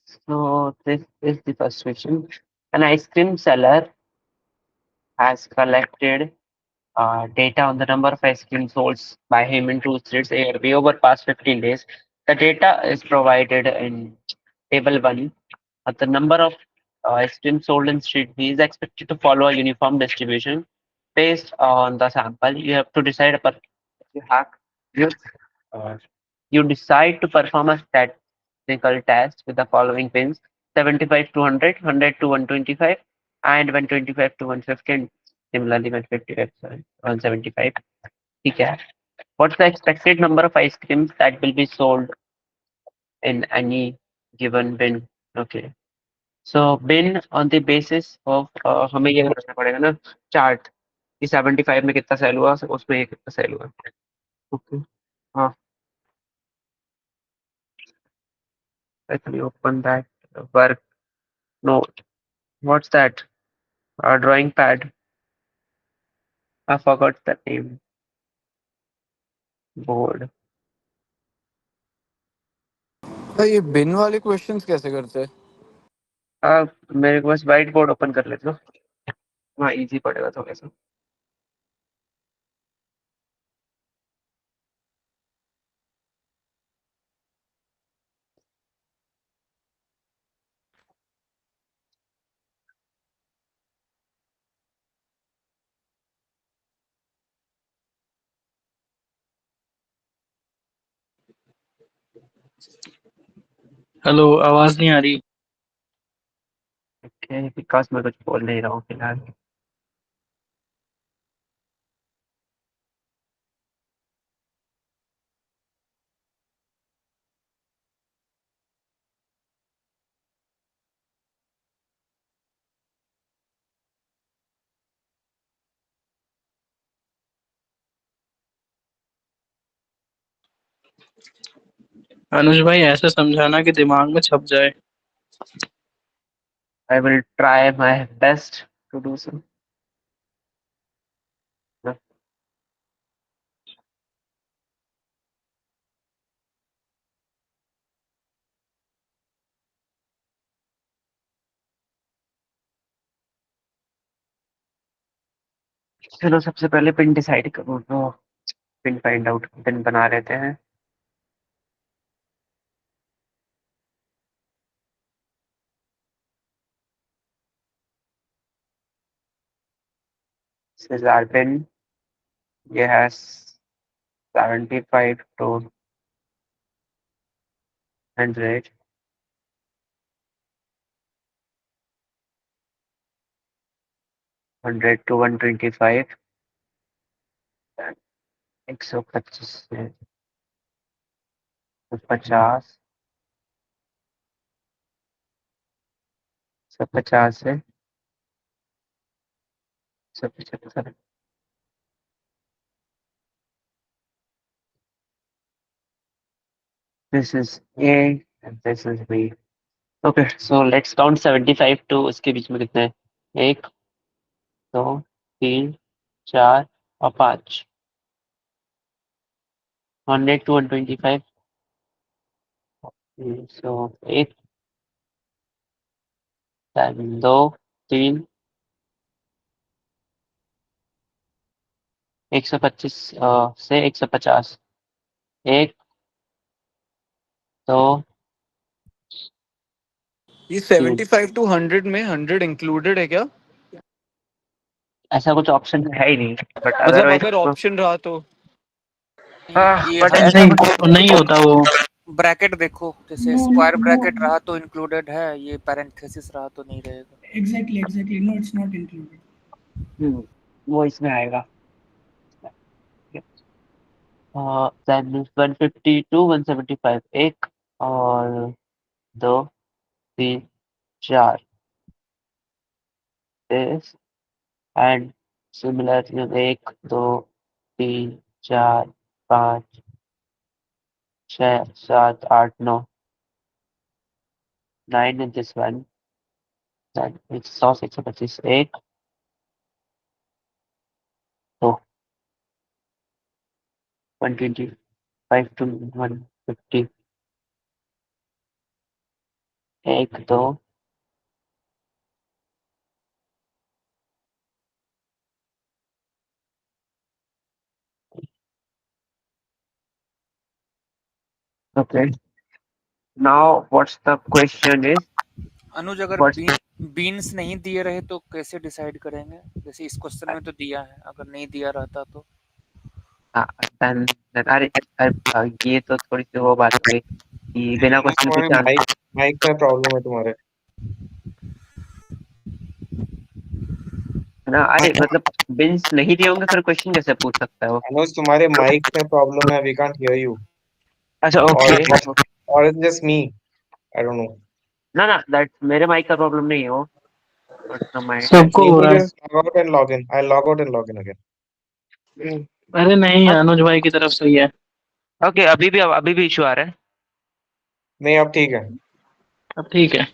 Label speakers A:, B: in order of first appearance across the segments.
A: So this is the first question. An ice cream seller has collected data on the number of ice cream sold by him in two states ARB over past 15 days. The data is provided in table 1. The number of ice cream sold in street B is expected to follow a uniform distribution based on the sample. You have to decide upon you have you, uh, you decide to perform a statistical test with the following pins: 75 to 100, 100 to 125, and 125 to 150, and similarly 155 to 175. Okay. What's the expected number of ice creams that will be sold in any given bin? Okay. So bin on the basis of हमें ये करना पड़ेगा ना chart कि 75 में कितना cell हुआ उसमें ये कितना सेल हुआ. ओके. हाँ. Let me open that work note. What's that? A drawing pad. I forgot the name. Board.
B: भाई ये बिन वाले क्वेश्चंस कैसे करते हैं?
A: मेरे पास व्हाइट बोर्ड ओपन कर लेते हो. हाँ इजी पड़ेगा थोड़ा सा.
C: हेलो, आवाज नहीं आ रही।
A: ओके विकास मैं कुछ बोल नहीं रहा हूँ फिलहाल.
C: अनुज भाई ऐसे समझाना कि दिमाग में छप जाए।
A: I will try my best to do so. चलो सबसे पहले पिन डिसाइड करो तो पिन फाइंड आउट पिन बना लेते हैं. This is our pin. It has 75 to 100, 100 to 125, 125 से 50, 150 से 175. This is A and this is B. Okay, so let's count 75 to उसके बीच में कितने हैं? 1, 2, 3, 4 और 5. 100 to 125. So 1, then 2, 3, 125 से 150. 1, 2,
B: ये
A: 3.
B: 75 टू 100 में 100 इंक्लूडेड है क्या?
A: ऐसा कुछ ऑप्शन है ही नहीं बट
B: मतलब
A: अदरवाइज
B: अगर ऑप्शन रहा तो
D: ये
A: बट
D: हर
A: ऐसा
C: नहीं,
A: कुछ.
C: नहीं होता वो।
D: ब्रैकेट देखो, जैसे
E: No,
D: स्क्वायर
E: no,
D: ब्रैकेट रहा तो इंक्लूडेड है, ये पैरेंथेसिस रहा तो नहीं रहेगा।
E: exactly. No, it's not included.
A: वो इसमें आएगा. Then 150 to 175. 1 और 2, 3, 4 this and similar 1, 2, 3, 4, 5, 6, 7, 8, 9. 9 in this one. Then it's 125. 1, 2, 125 to 150. 1 2 okay. Now what's the question is
D: अनुज अगर
A: what's
D: बीन्स नहीं दिए रहे तो कैसे डिसाइड करेंगे? जैसे इस क्वेश्चन में तो दिया है, अगर नहीं दिया रहता तो?
A: अरे ये तो थोड़ी सी वो बात हो गई कि बिना क्वेश्चन
F: तुम्हारे
A: पूछे
F: माइक माइक में प्रॉब्लम है तुम्हारे।
A: ना। अरे मतलब बिन्स नहीं दिए होंगे फिर क्वेश्चन कैसे पूछ सकता है वो?
F: अनुज तुम्हारे माइक में प्रॉब्लम है, वी कांट हियर यू।
A: अच्छा ओके।
F: और it's just me, I don't no.
A: ना दैट मेरे माइक का प्रॉब्लम नहीं है वो, बट माइक
C: सबको हो रहा है।
F: Just log out and log in. I log out and log in again.
C: अरे नहीं, अनुज भाई की तरफ से ही है।
A: ओके। अभी भी इशू आ रहा है?
F: नहीं अब ठीक है।
C: अब ठीक है।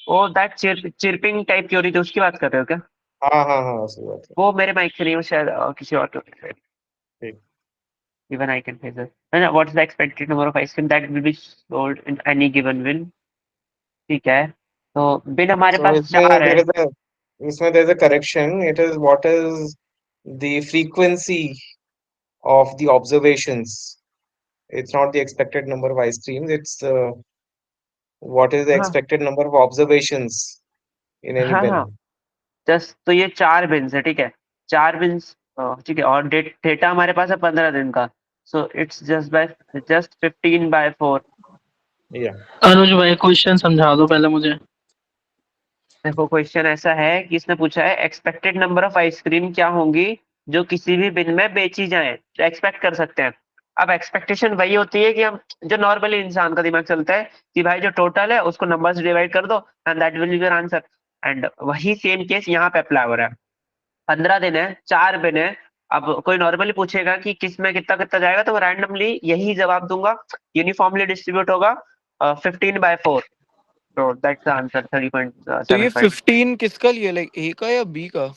A: वो दैट चिरपिंग टाइप की हो रही थी, उसकी बात कर रहे हो क्या?
F: हाँ सही बात है।
A: वो मेरे माइक से नहीं, वो शायद किसी और के।
F: ठीक।
A: Even I can say that. And what is the expected number of ice cream that will be sold in any given bin? ठीक है, तो बिन हमारे
F: So
A: पास
F: इसमें
A: 4 है।
F: there is a correction. It is what is the frequency of the observations. It's not the expected number of ice creams. It's what is the
A: हाँ
F: expected number of observations in any
A: हाँ
F: bin.
A: हाँ, just तो ये 4 beans है, ठीक है। 4 beans, ठीक है। और डेटा हमारे पास है 15 दिन का, सो इट्स जस्ट 15/4।
F: Yeah.
C: अनुज भाई क्वेश्चन समझा दो पहले मुझे।
A: देखो क्वेश्चन ऐसा है कि इसने पूछा है एक्सपेक्टेड नंबर ऑफ आइसक्रीम क्या होंगी जो किसी भी बिन में बेची जाए, तो एक्सपेक्ट कर सकते हैं। अब एक्सपेक्टेशन वही होती है कि हम जो नॉर्मली इंसान का दिमाग चलता है कि भाई जो टोटल है उसको नंबर से डिवाइड कर दो and that will be your answer. And वही सेम केस यहाँ पे अप्लाई हो रहा है। 15 दिन है, 4 बिन है। अब कोई नॉर्मली पूछेगा कि किस में कितना कितना जाएगा, तो रैंडमली यही जवाब दूंगा, यूनिफॉर्मली डिस्ट्रीब्यूट होगा 15/4। तो दैट्स द आंसर
B: तो ये
A: 30.75।
B: 15 किसका लिए, लाइक ए का या बी का?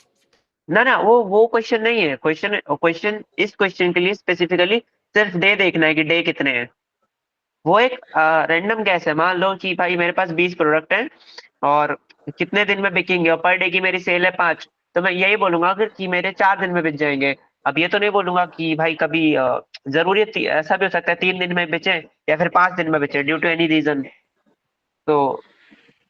A: ना वो क्वेश्चन नहीं है। क्वेश्चन इस क्वेश्चन के लिए स्पेसिफिकली सिर्फ डे देखना है कि डे कितने हैं। वो एक रैंडम गैस है। मान लो कि भाई मेरे पास 20 प्रोडक्ट हैं और कितने दिन में बिकेंगे, और पर डे की मेरी सेल है 5, तो मैं यही बोलूंगा कि मेरे 4 दिन में बिक जाएंगे। अब ये तो नहीं बोलूंगा कि भाई कभी जरूरी है ऐसा भी हो सकता है 3 दिन में बेचे या फिर 5 दिन में बेचे ड्यू टू एनी रीजन। तो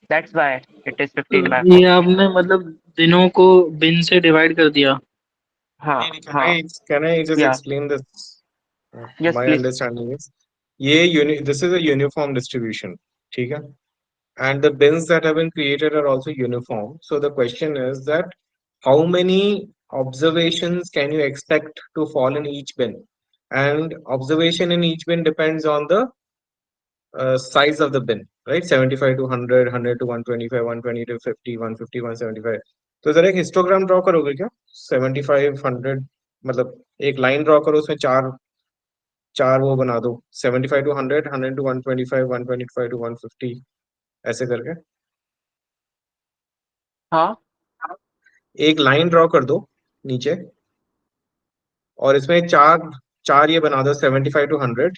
A: दैट्स व्हाई इट इज
C: तो
A: 15/4।
C: ये आपने मतलब दिनों को बिन से डिवाइड कर दिया।
A: हाँ
F: Can
A: हाँ,
F: I just
A: या
F: explain this?
A: Yes
F: My
A: please.
F: understanding is this is a uniform distribution. ठीक है? And the bins that have been created are also uniform. So the question is that how many observations can you expect to fall in each bin? And observation in each bin depends on the size of the bin, right? 75 to 100, 100 to 125, 120 to 50, 150, 175. तो जरा एक histogram draw करोगे क्या? 75, 100, मतलब एक line draw करो, उसमें चार चार वो बना दो, 75 टू 100, 100 टू 125, 125 टू 150, ऐसे करके
A: हाँ
F: एक लाइन ड्रॉ कर दो नीचे, और इसमें चार चार ये बना दो, 75 टू 100।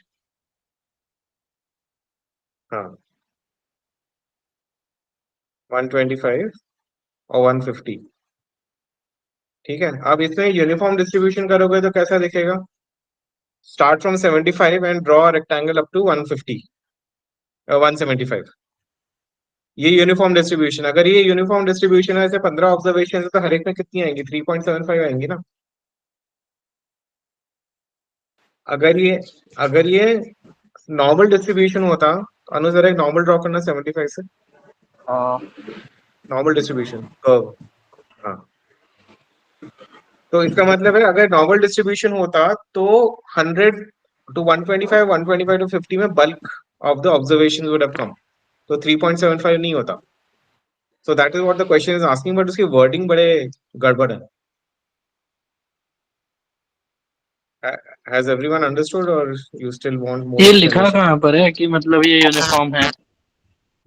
F: हाँ, 125 और 150। ठीक है, अब इसमें यूनिफॉर्म डिस्ट्रीब्यूशन करोगे तो कैसा दिखेगा? Start from 75 and draw rectangle up to 150, 175। ये यूनिफॉर्म डिस्ट्रीब्यूशन। अगर ये यूनिफॉर्म डिस्ट्रीब्यूशन है, ऐसे 15 ऑब्जर्वेशन है, तो हर एक में कितनी आएंगी? 3.75 आएंगी ना। अगर ये नॉर्मल डिस्ट्रीब्यूशन होता, अनु जरा एक नॉर्मल ड्रॉ करना 75 से, नॉर्मल डिस्ट्रीब्यूशन कर्व। हाँ, तो इसका मतलब है अगर नॉर्मल डिस्ट्रीब्यूशन होता तो 100 टू 125, 125 टू 50 में bulk of the observation would have come, तो 3.75 नहीं होता। So that is what the question is asking, but उसकी वर्डिंग बड़े गड़बड़ है। हैज एवरीवन अंडरस्टूड और यू स्टिल वांट मोर
C: ये लिखा
F: एक्सप्लेनेशन?
C: कहाँ पर है कि मतलब ये यूनिफॉर्म है?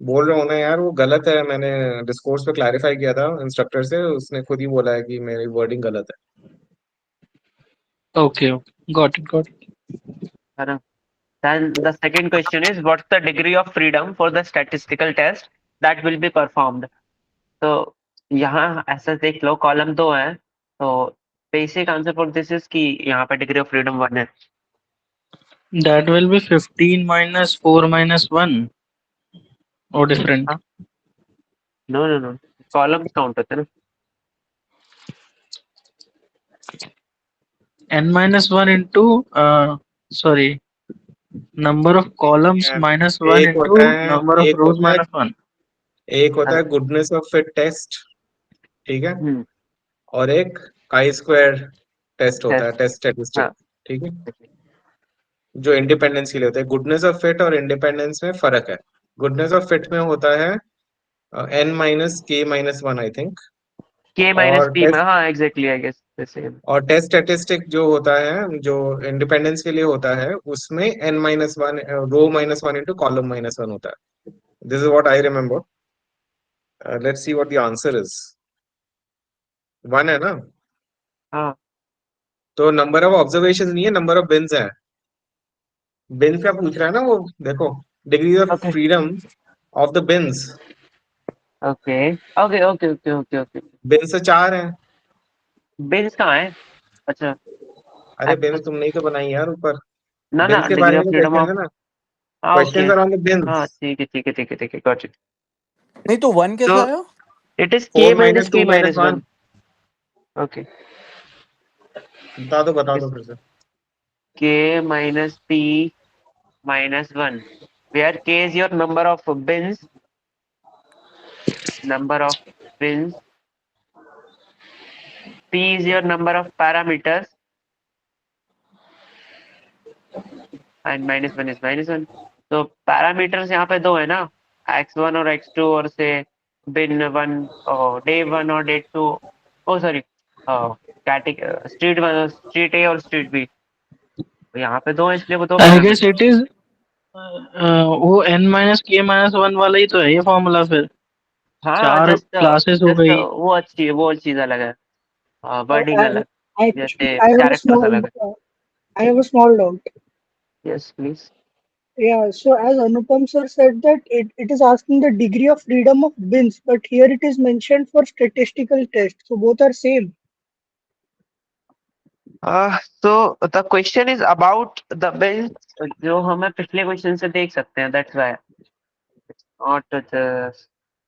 F: बोल रहा हूँ ना यार, वो गलत है। मैंने डिस्कोर्स पे क्लैरिफाई किया था इंस्ट्रक्टर से, उसने खुद ही बोला है कि मेरी वर्डिंग गलत है।
C: Okay okay, got it got it.
A: है ना। Then the second question is, what's the degree of freedom for the statistical test that will be performed? तो यहाँ ऐसा देख लो, कॉलम 2 है, तो basic answer for this is कि यहाँ पे डिग्री ऑफ फ्रीडम 1 है.
C: That will be 15 minus 4 minus 1 or different.
A: हाँ? No no no, columns count होते हैं ना.
C: N minus 1 into sorry, number of columns
F: Yeah.
C: minus 1
F: एक
C: into
F: होता है
C: number of
F: एक
C: rows
F: होता है
C: minus 1.
F: एक होता है गुडनेस ऑफ फिट टेस्ट, ठीक है,
A: हम्म.
F: और एक काई स्क्वायर टेस्ट होता है,
A: Test.
F: टेस्ट स्टैटिस्टिक,
A: हाँ.
F: ठीक है, जो इंडिपेंडेंस के लिए होता है. गुडनेस ऑफ फिट और इंडिपेंडेंस में फर्क है. गुडनेस ऑफ फिट में होता है n minus k minus 1 I think,
A: K minus
F: और
A: P में, हाँ exactly I guess the same.
F: और टेस्ट स्टैटिस्टिक जो होता है, जो इंडिपेंडेंस के लिए होता है, उसमें n माइनस 1 रो माइनस 1 इंटू कॉलम माइनस 1 होता है. This is what I remember. Let's see what the answer is. 1 है ना?
A: हाँ.
F: तो नंबर ऑफ ऑब्जर्वेशन नहीं है, नंबर ऑफ बिन्स है. बिन्स का पूछ रहा है ना वो, देखो, degree of
A: okay
F: freedom of the beans.
A: Okay okay okay okay okay okay.
F: Beans 4 हैं.
A: बिन्स कहाँ है? अच्छा.
F: अरे बिन्स तुमने ही तो बनाई यार ऊपर.
A: ना ना,
F: बिन्स के
A: डिग्री
F: बारे
A: ऑफ
F: में
A: फ्रीडम
F: क्वेश्चन
A: ऑफ.
F: है ना,
A: हाँ okay.
F: Questions are on the
A: हाँ
F: बिन्स.
A: ठीक है ठीक है ठीक है ठीक है, गॉट इट.
B: नहीं तो 1 कैसे
A: तो
B: आया?
A: It is K
F: 4
A: minus
F: minus
A: P
F: 2 minus
A: minus
F: 1.
A: 1. Okay.
F: बता दो फिर से.
A: K minus P minus 1, where K is your number of bins, P is your number of parameters, and minus 1 is minus 1. तो पैरामीटर्स यहाँ पे दो है ना, x1 और x2, और से bin 1 और day 1 और day 2, ओ सॉरी स्ट्रीट 1 और स्ट्रीट A और स्ट्रीट B. यहाँ पे दो है, इसलिए वो दो
C: I
A: parameter.
C: guess it is वो n minus k minus 1 वाला ही तो है ये फॉर्मूला फिर.
A: हाँ
C: चार
A: जस्ट
C: क्लासेस हो
A: जस्ट
C: गई.
A: वो चीज अलग है, वर्डिंग अलग,
G: I
A: जैसे
G: I have a
A: characters
G: small
A: अलग है.
G: I have a small doubt.
A: Yes please.
G: Yeah, so as Anupam sir said that it is asking the degree of freedom of bins, but here it is mentioned for statistical test. So both are same.
A: So the question is about the bills, जो हमें पिछले question से देख सकते हैं, that's why not just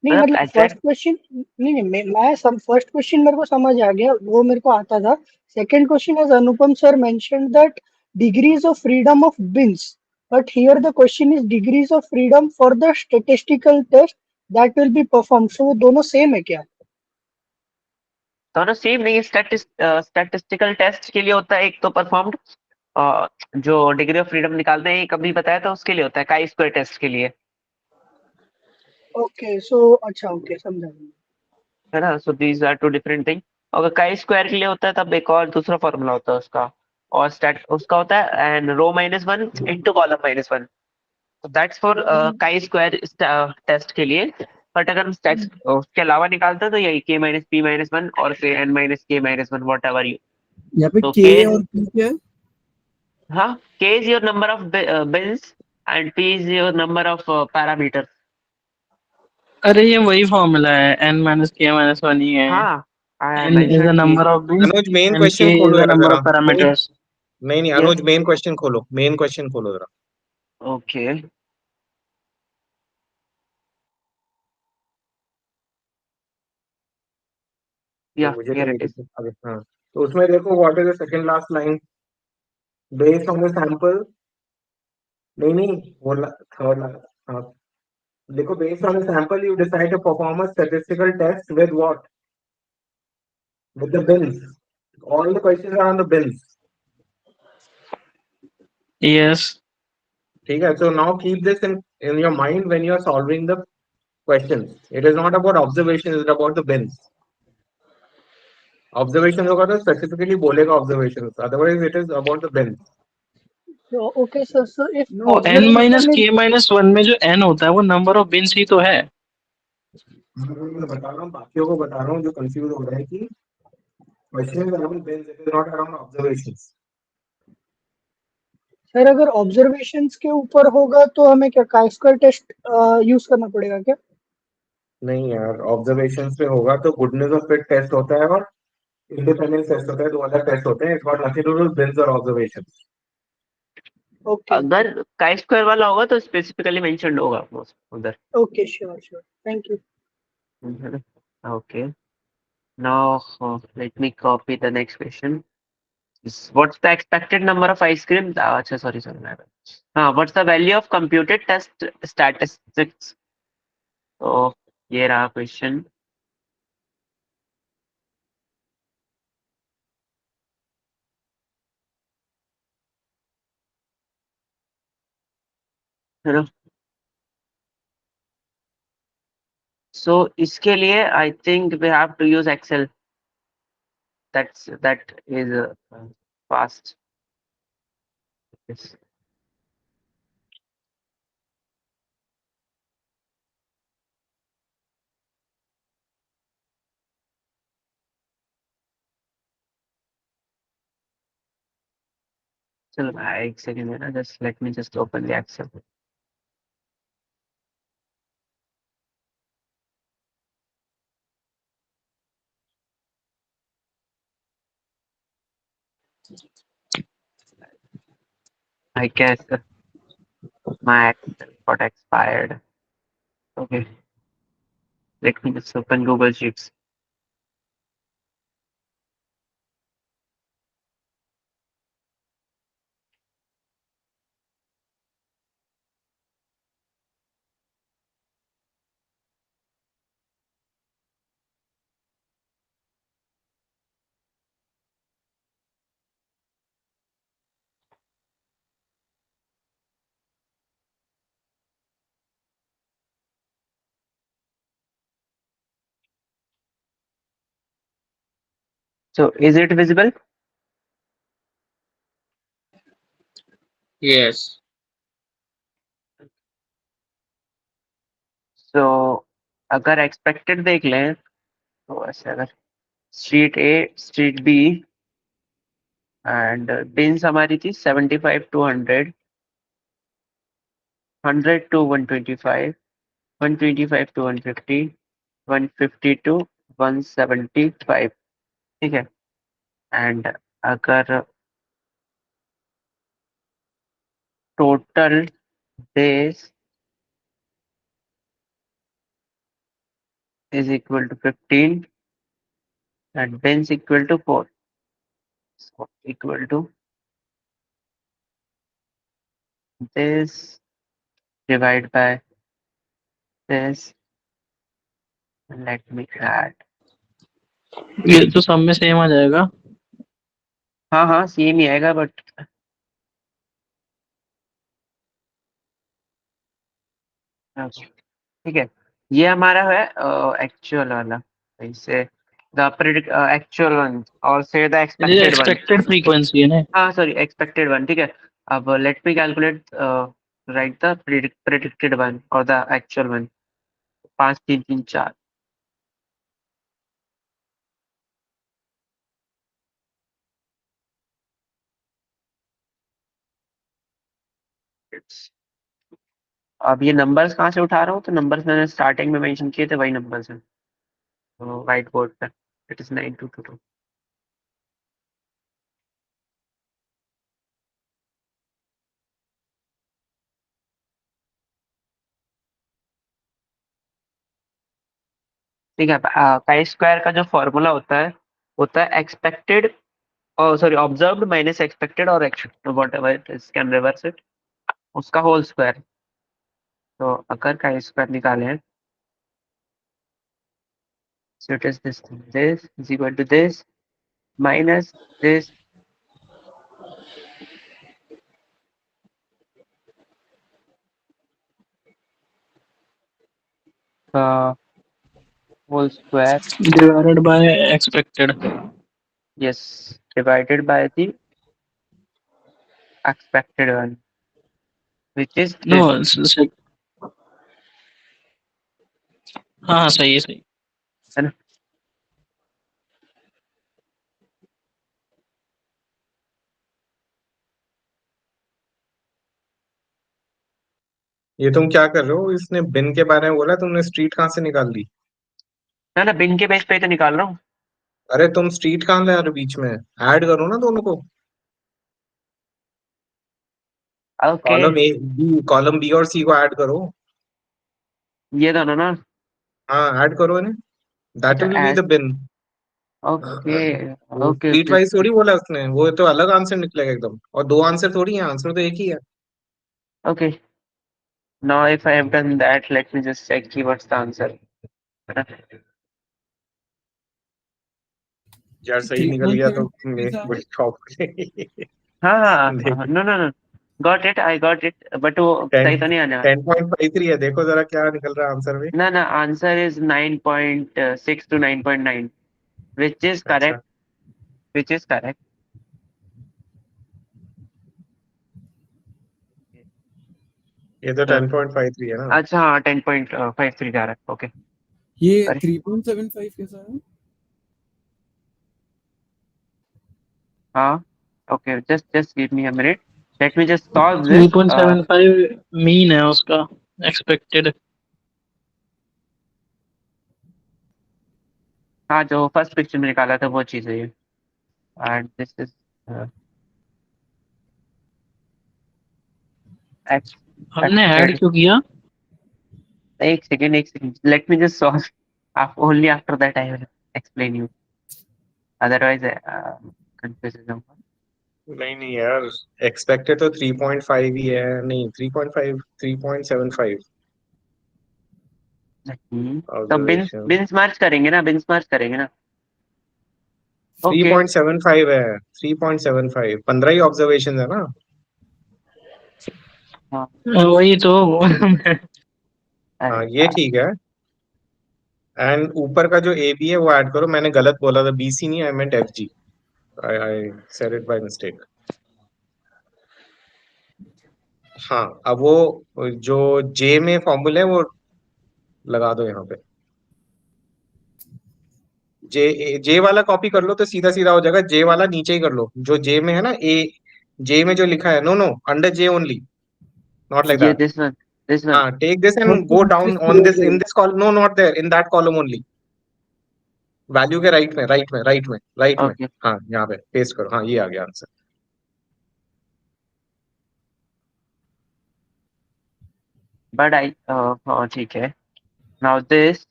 G: नहीं
A: मतलब
G: मतलब फर्स्ट
A: exact.
G: क्वेश्चन नहीं नहीं मैं सब फर्स्ट क्वेश्चन मेरे को समझ आ गया, वो मेरे को आता था. Second question as Anupam sir mentioned that degrees of freedom of bins, but here the question is degrees of freedom for the statistical test that will be perform. So वो दोनों सेम है क्या?
A: दोनों सेम नहीं, स्टैटिस्टिकल टेस्ट के लिए होता है एक तो परफॉर्म्ड, जो डिग्री ऑफ फ्रीडम निकालते हैं, कभी बताया था उसके लिए होता है काई स्क्वायर टेस्ट के लिए,
G: ओके सो अच्छा ओके समझा.
A: है ना. So these are two different thing. अगर काई स्क्वायर के लिए होता है तब एक और दूसरा फॉर्मूला होता है उसका, और स्टैट उसका होता है n row minus 1 into column minus 1. तो that's for chi square test के लिए. बट अगर हम उसके अलावा निकालते हैं तो यही K माइनस P माइनस 1 और फिर N minus K minus 1 what ever you.
E: यहाँ पे
A: तो
E: K
A: K,
E: और P क्या है?
A: हाँ, K is your number of bills and P is your number of parameters.
C: अरे ये वही फॉर्मूला है, n minus k minus 1 ही है.
A: हाँ, I
C: n is the
A: mentioned
C: number
A: कि
C: of bins
F: Anuj main
C: and
F: question
C: k is
F: खोलो
C: the
F: यार
C: number
F: जरा.
C: of parameters.
F: नहीं
A: Yes.
F: अनुज मेन क्वेश्चन खोलो, मेन क्वेश्चन खोलो जरा.
A: ओके.
F: तो
A: या
F: मुझे तो
A: हियर
F: नहीं
A: इट इज.
F: दिखा अभी. हाँ, तो उसमें देखो what is the second last line. Based on the sample. नहीं वो थर्ड. हाँ, देखो, based on the sample you decide to perform a statistical test with what? With the bins. All the questions are on the bins.
C: Yes.
F: ठीक है. So now keep this in your mind when you are solving the questions. It is not about observation, it is about the bins. Observation होगा तो specifically बोलेगा observations. Otherwise it is about the bins.
G: So okay sir, so if
C: No, n minus
G: observation is
C: k minus 1 में जो n होता है वो number of bins ही तो है.
F: मैं बता रहा हूँ, बाकियों को बता रहा हूँ जो कंफ्यूज हो रहा है कि questions are around bins, it is not around observations.
G: Sir अगर ऑब्जर्वेशंस के ऊपर होगा तो हमें क्या काई स्क्वायर टेस्ट यूज करना पड़ेगा क्या?
F: नहीं यार, ऑब्जर्वेशन पे होगा तो गुडनेस ऑफ फिट टेस्ट होता है और इंडिपेंडेंस टेस्ट होता है, दो अलग टेस्ट होते हैं। It's got nothing to do with bins और ऑब्जर्वेशन।
G: ओके
A: अगर काई स्क्वायर वाला होगा तो स्पेसिफिकली मेंशन्ड होगा वो उधर।
G: Okay sure sure thank you.
A: Okay. Now let me copy the next question. What's the expected number of ice creams? अच्छा sorry my bad. What's the value of computed test statistics? तो ये रहा question. है ना? So इसके लिए I think we have to use Excel. That is fast. Yes. चलो भाई एक सेकंड है ना, just let me just open the Excel. I guess my Excel got expired. Okay, let me just open Google Sheets. So is it visible?
C: Yes.
A: So अगर expected देख लें तो ऐसे अगर street A street B and bins हमारी थी 75 to 100, 100 to 125, 125 to 150, 150 to 175, ठीक है। एंड अगर total days is equal to 15 and bins equal to 4, so equal to this divided by this, and let me add.
C: ये तो सब में same आ जाएगा।
A: हाँ सेम ही आएगा बट ठीक है। ये हमारा है एक्चुअल वाला, इसे द प्रेडिक्ट एक्चुअल वन और से द
C: ये
A: एक्सपेक्टेड वन।
C: एक्सपेक्टेड फ्रीक्वेंसी है ना।
A: हाँ सॉरी एक्सपेक्टेड वन, ठीक है। अब let me calculate right the predicted one और द एक्चुअल वन। 5 3 3 4। अब ये नंबर्स कहाँ से उठा रहा हूँ, तो नंबर्स मैंने स्टार्टिंग में मेंशन किए थे, वही नंबर्स हैं तो व्हाइट बोर्ड पे। It is 9222। ठीक है। काई स्क्वायर का जो फॉर्मूला होता है एक्सपेक्टेड और सॉरी ऑब्जर्व्ड माइनस एक्सपेक्टेड और what ever it is can reverse it, उसका होल स्क्वायर। तो अगर काई स्क्वायर निकालें so it is this thing. This is equal to this minus this whole square,
C: divided by expected.
A: yes, divided by the expected one, which is
C: no
A: this,
C: हाँ सही है सही।
A: है ना।
F: ये तुम क्या कर रहे हो? इसने बिन के बारे में बोला, तुमने स्ट्रीट कहाँ से निकाल ली?
A: ना ना, बिन के बेस पे ही तो निकाल रहा हूँ।
F: अरे तुम स्ट्रीट कहाँ ले आ रहे हो बीच में? ऐड करो ना दोनों को।
A: ओके,
F: कॉलम बी और सी को ऐड करो।
A: ये दोनों ना।
F: हाँ, ऐड करो इन्हें। दैट
A: अच्छा
F: will be
A: as,
F: the bin.
A: Okay
F: वो
A: ओके
F: स्ट्रीट
A: ओके।
F: वाइज थोड़ी बोला उसने, वो तो अलग आंसर निकलेगा एकदम, और दो आंसर थोड़ी है, आंसर तो एक ही है।
A: Okay, now if I have done that, let me just check की व्हाट्स द आंसर।
F: यार सही निकल गया तो
E: 3.75
F: मैं
E: के साथ
F: बड़ी शॉप
A: हाँ हाँ
F: देख,
A: हाँ, no no no, got it, I got it, but वो
F: टेन
A: सही तो नहीं आने वाला।
F: 10.53 है, देखो जरा क्या निकल रहा है आंसर में।
A: ना ना, answer is 9.6 to 9.9, which is
F: अच्छा,
A: correct, which is correct.
F: ये तो
A: तो
F: 10.53 है ना।
A: अच्छा हाँ, 10.53 जा रहा है, ओके।
E: ये
A: अरे
E: 3.75 कैसा है?
A: हाँ, okay, just give me a minute, let me just solve this.
C: 3.75 mean है उसका एक्सपेक्टेड।
A: हाँ, जो फर्स्ट पिक्चर में निकाला था वो चीज़ है ये, एंड दिस इज
C: हमने ऐड
A: एक्सपेक्टेड।
C: क्यों किया?
A: एक second, let me just solve, आप only after that I will explain you, otherwise confuse हो जाऊंगा।
F: नहीं नहीं यार, एक्सपेक्टेड तो 3.5 ही है, नहीं 3.5, 3.75
A: तो बिन्स
F: ऑब्जर्वेशन।
A: बिन्स मार्च करेंगे ना, बिन्स मार्च करेंगे ना। ओके,
F: 3.75 है, 3.75, 15 ही ऑब्जर्वेशन है ना।
A: हाँ,
C: वही तो।
F: हाँ
A: अरे
F: ये ठीक है। एंड ऊपर का जो ए बी है वो ऐड करो, मैंने गलत बोला था, बी सी नहीं, I meant F G, I said it by mistake. हाँ, अब वो जो जे में फॉर्मूला है वो लगा दो यहाँ पे। जे वाला कॉपी कर लो तो सीधा सीधा हो जाएगा, जे वाला नीचे ही कर लो, जो जे में है ना, ए जे में जो लिखा है, no no, under J only, not like
A: ये
F: दैट।
A: This one.
F: हाँ, take this and go down on this, in
E: 1.6.
F: This column, no not there, in that column only, value के राइट में, राइट में, राइट में, right में।
A: Okay,
F: हाँ यहाँ पे पेस्ट करो, हाँ ये आ गया आंसर।
A: बट आई, हाँ ठीक है, नाउ दिस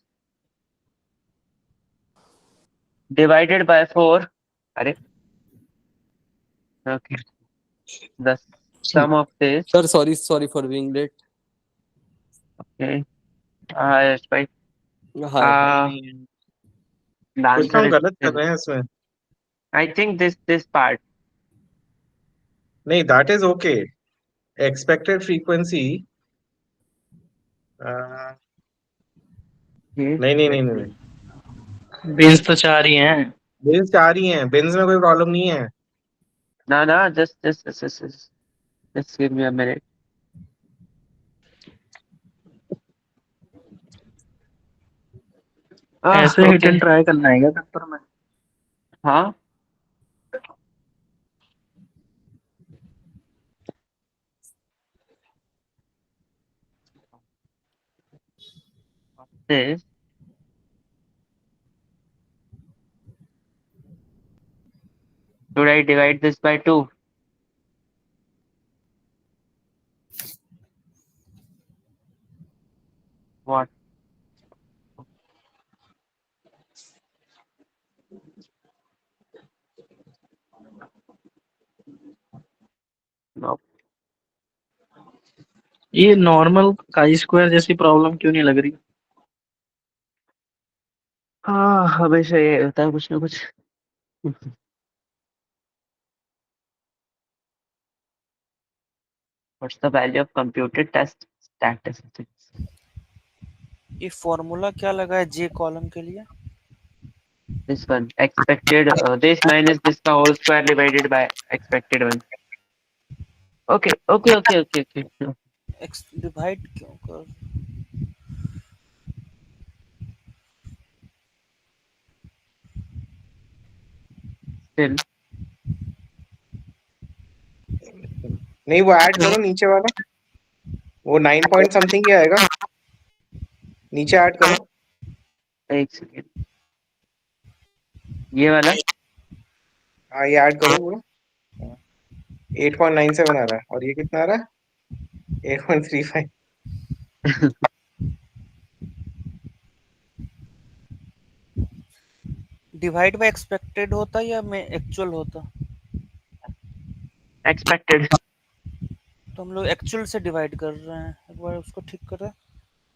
A: डिवाइडेड बाय 4, अरे okay, the sum of this,
B: sir sorry for being late.
A: Okay, yes भाई,
B: हाय हाय।
A: द
F: कुछ तो
A: आंसर
F: हम
A: इज
F: गलत कर
A: दिस,
F: रहे हैं इसमें।
A: I think this part.
F: नहीं, that is okay, expected frequency. नहीं नहीं नहीं नहीं,
C: बेस तो 4 ही हैं।
F: बिन्स आ रही हैं, बिन्स में कोई प्रॉब्लम नहीं है।
A: ना ना, just give me a minute.
C: ऐसे हिट
A: ओके,
C: एंड ट्राई करना है क्या पेपर में?
A: हाँ, this, should I divide this by 2? What? No.
C: ये नॉर्मल काई स्क्वायर जैसी प्रॉब्लम क्यों नहीं लग रही?
A: हाँ, हमेशा ये होता है कुछ ना कुछ। What's the value of computed test statistics?
D: ये फॉर्मूला क्या लगा है जे कॉलम के लिए?
A: This one, expected, this minus this का whole square divided by expected one. Okay.
D: X divide क्यों कर?
A: Still,
F: नहीं, वो ऐड करो नीचे वाला। वो 9 पॉइंट समथिंग ही आएगा, नीचे ऐड करो।
A: एक सेकेंड, ये वाला
F: हाँ ये ऐड करो पूरा। 8.97 आ रहा है, और ये कितना आ रहा है? 8.35।
D: डिवाइड बाय एक्सपेक्टेड होता या में एक्चुअल होता?
A: एक्सपेक्टेड।
D: तो हम लोग एक्चुअल से डिवाइड कर रहे हैं, एक बार उसको ठीक करें।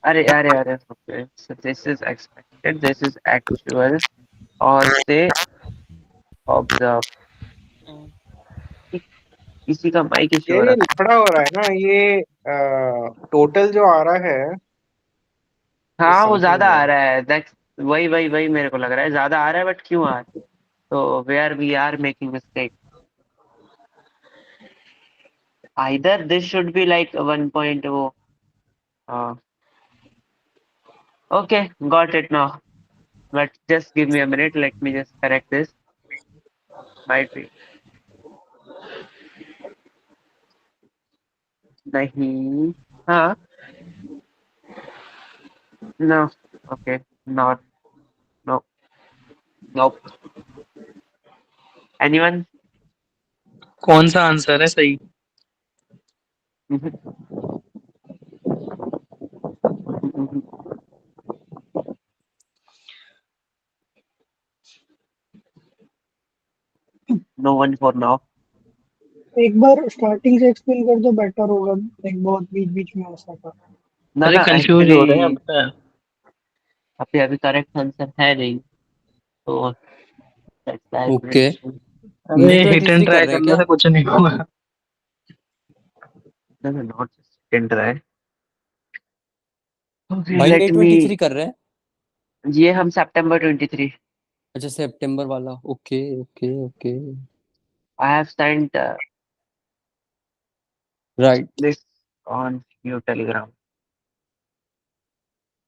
A: अरे अरे अरे, okay, so this is expected, this is actual, और से ऑब्जर्व। किसी का माइक इशू हो
F: ये
A: रहा है।
F: लफड़ा हो रहा है ना, ये टोटल जो आ रहा है इज
A: हाँ वो
F: समथिंग
A: ज्यादा आ
F: रॉन्ग।
A: रहा है, दैट्स वही वही वही मेरे को लग रहा है ज्यादा आ रहा है, बट क्यों आ रहा है? तो where we are making mistake, either this should be like 1 point वो। Okay, got it now, but just give me a minute, let me just correct this, might be. नहीं, हाँ, no, okay, not, no, no, anyone?
C: कौन सा answer है सही?
A: No one for now.
G: एक बार starting से एक्सप्लेन कर दो, बेटर होगा। एक बहुत बीच बीच में ऐसा था।
A: ना
C: अरे
A: ना,
C: कंफ्यूज
A: एक्चुअली
C: हो रहे हैं पता है।
A: अभी अभी करेक्ट आंसर है नहीं, तो that's the
B: ओके,
A: explanation.
C: अरे
B: माइंड
C: हिट एंड
B: 23 कर
C: ट्राई
B: रहे हैं
C: करने
B: क्या?
C: से कुछ नहीं होगा।
A: No, no, not just didn't try. Okay,
B: mind
A: let me.
B: 23 कर रहे हैं?
A: ये हम September 23.
B: अच्छा, सितंबर वाला। Okay okay okay,
A: I have sent
B: right,
A: this on your Telegram.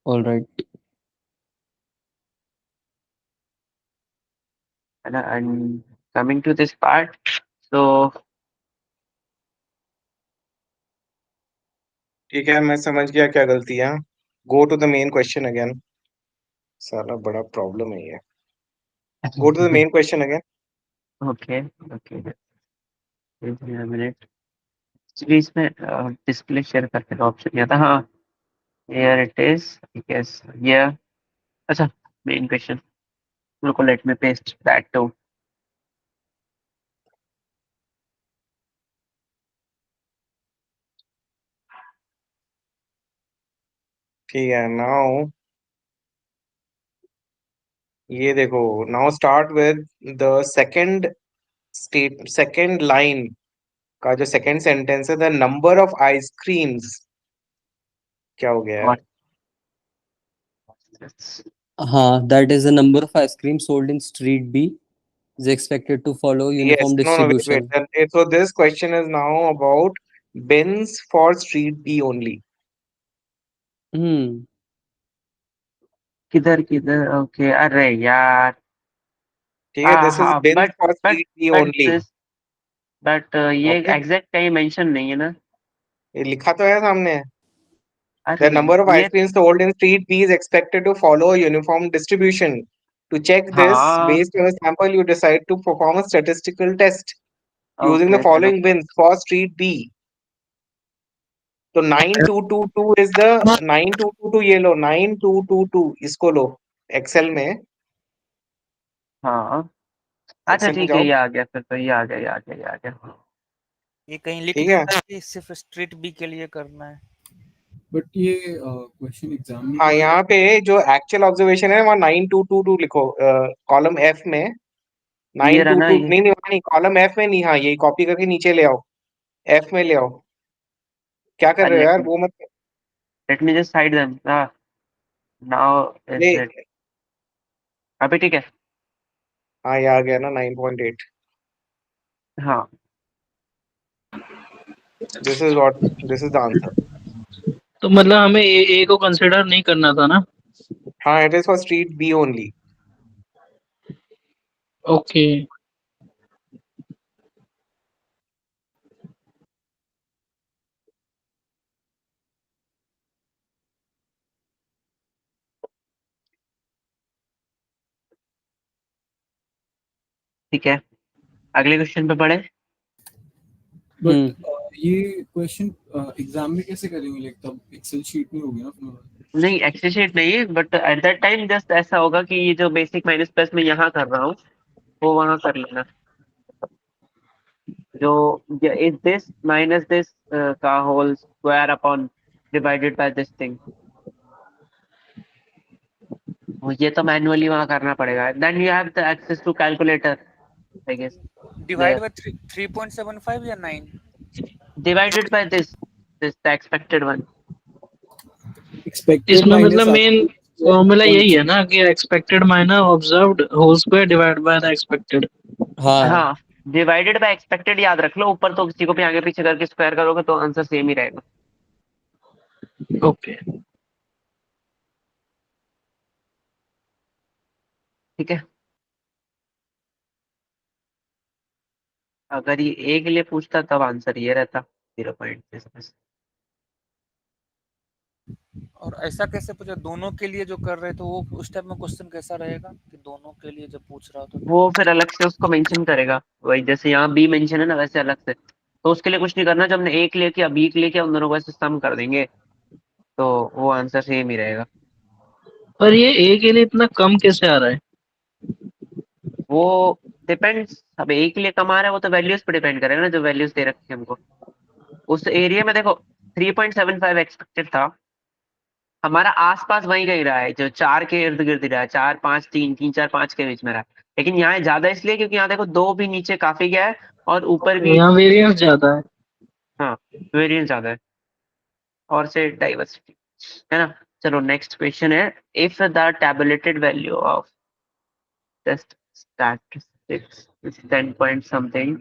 B: Alright.
A: And coming to this part, so
F: ठीक है, मैं समझ गया क्या गलती है। Go to the main question again. साला बड़ा प्रॉब्लम है ये। Go to the main question again.
A: okay, okay. Give me a minute. Actually इसमें डिस्प्ले शेयर करके का ऑप्शन नहीं आता। हाँ, here it is. Yes, yeah. अच्छा, मेन क्वेश्चन, रुको, let me paste that too.
F: ठीक है, नाउ ये देखो, now start with the second line का जो सेकंड सेंटेंस है, द नंबर ऑफ आइसक्रीम्स। क्या हो गया यार?
A: What? Yes.
B: हाँ, that is the number of ice cream sold in street B is expected to follow
F: Yes,
B: uniform
F: no, wait, wait.
B: distribution.
F: So this question is now about bins for street B only.
B: हम्म,
A: किधर किधर, okay, अरे यार,
F: ठीक है,
A: हाँ
F: this is
A: हाँ,
F: bins
A: but
F: for
A: but
F: street B
A: but
F: only.
A: This, but ये
F: Okay,
A: exact कहीं मेंशन नहीं है ना।
F: ये लिखा तो है सामने।
A: अरे
F: The number of ice
A: ये,
F: creams sold in street B is expected to follow a uniform distribution. To check this,
A: हाँ,
F: based on a sample, you decide to perform a statistical test using the
A: okay चलो,
F: following bins for street B. तो 9222 is the 9222, ये लो 9222, इसको लो Excel में।
A: हाँ, अच्छा
F: Excel में
A: ठीक है,
F: जाओ।
A: ये आ गया, फिर तो ये आ गया, ये आ गया, ये आ गया।
D: ये कहीं लिख
F: ठीक है,
D: देना कि सिर्फ स्ट्रीट बी के लिए करना है।
E: बट ये क्वेश्चन एग्जाम में
F: हाँ
E: भी
F: यहाँ पे जो एक्चुअल ऑब्जर्वेशन है वहाँ 9222 लिखो, कॉलम एफ में।
A: ये
F: नाइन
A: रहा
F: टू
A: ना
F: टू
A: ये,
F: नहीं नहीं वहाँ नहीं, कॉलम एफ में नहीं, हाँ यही कॉपी करके नीचे ले आओ, एफ में ले आओ। क्या कर रहे हो यार,
A: लेट
F: वो मत।
A: Late me just hide them. Now
F: ले,
A: इज इट, अभी ठीक है।
F: हाँ ये आ गया ना 9.8।
A: हाँ,
F: this is what, this is the answer.
C: तो मतलब हमें ए को कंसिडर नहीं करना था ना?
F: हाँ, it is for street B only.
C: Okay.
A: ठीक है, अगले क्वेश्चन पे पढ़े।
E: बट ये क्वेश्चन एग्जाम में कैसे करेंगे, लाइक तब एक्सेल शीट में होगी ना अपने।
A: नहीं एक्सेल शीट नहीं है, but at that time just ऐसा होगा कि ये जो बेसिक माइनस प्लस में यहाँ कर रहा हूँ वो वहाँ कर लेना। जो इज दिस माइनस दिस का whole square upon divided by this thing, ये तो मैन्युअली वहाँ करना पड़ेगा। Then you have the access to calculator I guess.
D: Divide by 3.75 या 9?
A: Divided by this the expected one.
E: Expected
C: इसमें
E: माइनस
C: मतलब main formula यही है ना कि expected minus observed whole square divide by the expected.
A: हाँ, डिवाइडेड बाय एक्सपेक्टेड याद रख लो, ऊपर तो किसी को भी आगे पीछे करके स्क्वायर करोगे तो आंसर सेम ही रहेगा।
C: ओके
A: ठीक है, अगर ये ए के लिए पूछता तब आंसर ये रहता 0.6।
D: और ऐसा कैसे पूछा दोनों के लिए जो कर रहे थे, वो उस टाइप में क्वेश्चन कैसा रहेगा कि दोनों के लिए जब पूछ रहा हो तो?
A: वो फिर अलग से उसको मेंशन करेगा, वही जैसे यहाँ बी मेंशन है ना वैसे अलग से। तो उसके लिए कुछ नहीं करना, जब हमने ए के लिए किया बी के लिए किया, उन दोनों को ऐसे सम कर देंगे तो वो आंसर सेम ही रहेगा।
C: पर ये ए के लिए इतना कम कैसे आ रहा है?
A: वो डिपेंड्स, अब ए के लिए कम आ रहा है वो तो वैल्यूज पे डिपेंड करेगा ना, जो वैल्यूज दे रखी है हमको। उस एरिया में देखो 3.75 एक्सपेक्टेड था, हमारा आसपास वही कहीं रहा है, जो 4 के इर्द गिर्द ही रहा है, 4 5 3 3 4 5 के बीच में रहा है। लेकिन यहाँ ज्यादा इसलिए क्योंकि यहाँ देखो 2 भी नीचे काफी गया है और ऊपर भी।
C: यहाँ वेरिएंस ज्यादा है।
A: हाँ, वेरिएंस ज्यादा है और से डाइवर्सिटी है ना। चलो नेक्स्ट क्वेश्चन है, if the tabulated value of test statistics is 10 point something,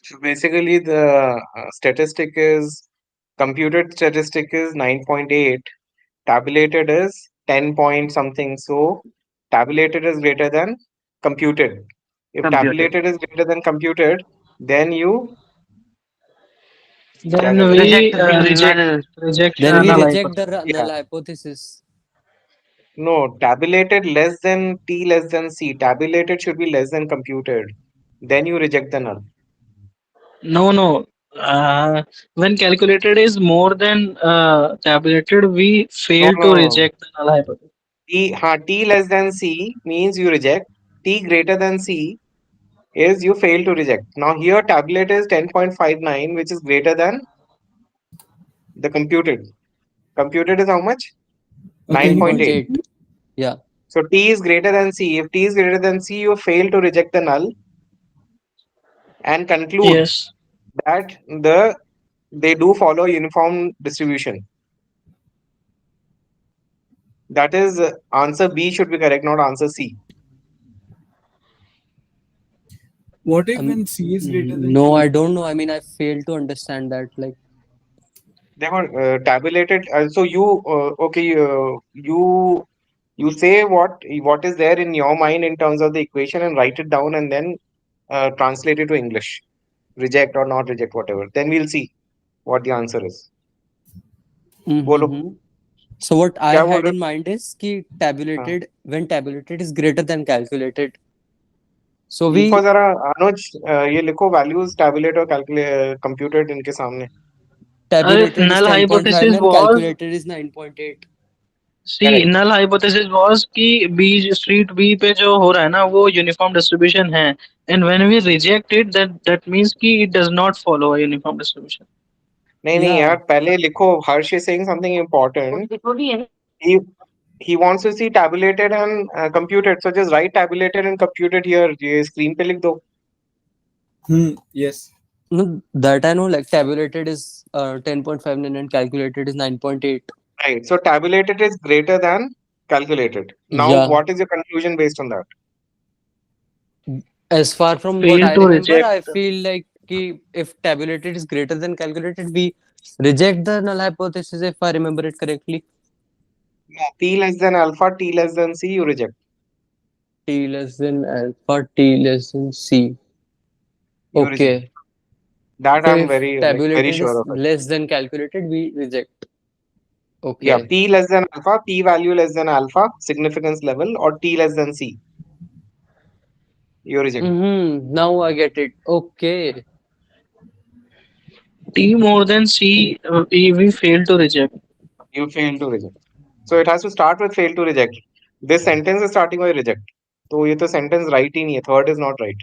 F: So basically, the statistic is computed statistic is 9.8, tabulated is 10 point something. So tabulated is greater than computed. If
A: computed.
F: tabulated is greater than computed, then you क्या
C: Then
F: कहते हैं?
C: we
A: reject
C: reject
A: null.
C: reject
B: Then we
C: null
B: reject the
C: hypothesis.
F: Yeah.
B: null hypothesis.
F: No, tabulated less than t less than c. Tabulated should be less than computed. Then you reject the null.
C: No. When calculated is more than tabulated, we fail to
F: No.
C: reject the null hypothesis.
F: T less than c means you reject. T greater than c is you fail to reject. Now here tabulated is 10.59, which is greater than the computed. Computed is how much? 9.8.
B: 9.8. Yeah.
F: So t is greater than c. If t is greater than c, you fail to reject the null and conclude
C: Yes.
F: that they do follow uniform distribution. That is answer B should be correct, not answer C.
E: What if when C is greater than
B: No,
E: two?
B: I don't know. I mean, I fail to understand that. Like,
F: Therefore, tabulated. So you okay? You say what is there in your mind in terms of the equation and write it down and then translate it to English. Reject or not reject, whatever. Then we'll see what the answer is. बोलो
B: mhm. So what I
F: क्या बोल
B: had
F: रहे
B: in mind is कि
F: हो?
B: tabulated when tabulated is greater than calculated. So
F: लिखो
B: we
F: जरा अनुज, ये लिखो वैल्यूज टैबुलेट और कंप्यूटेड इनके सामने.
B: tabulated is
C: Null
B: 10.5
C: hypothesis
B: and
C: was
B: calculated is 9.8.
C: see null hypothesis was कि B street B पे जो हो रहा है ना वो uniform distribution है, and when we reject it that means कि it does not follow a uniform distribution.
F: नहीं
B: Yeah.
F: यार पहले लिखो. Harsh is saying something important. He wants to see tabulated and computed. So just write tabulated and computed here. ये screen पे लिख दो.
E: Yes.
B: No, that I know. Like tabulated is 10.5 and calculated is 9.8.
F: Right. So tabulated is greater than calculated. Now,
B: Yeah.
F: what is your conclusion based on that?
B: As far from
C: Fail
B: what I
C: to
B: remember,
C: reject.
B: I feel like कि if tabulated is greater than calculated, we reject the null hypothesis if I remember it correctly.
F: T less than alpha, T less than C, you reject.
B: T less than alpha, T less than C.
F: You
B: Okay.
F: reject. That
B: So
F: I'm
B: if
F: very
B: tabulated
F: sure
B: is
F: of it.
B: less than calculated, we reject. Okay.
F: P less than alpha, P value less than alpha, significance level, or T less than C. You reject.
B: Now I get it. Okay.
C: T more than C, we fail to reject.
F: You fail to reject. So it has to start with fail to reject. This sentence is starting with reject. तो ये तो sentence right ही नहीं है. Third is not right.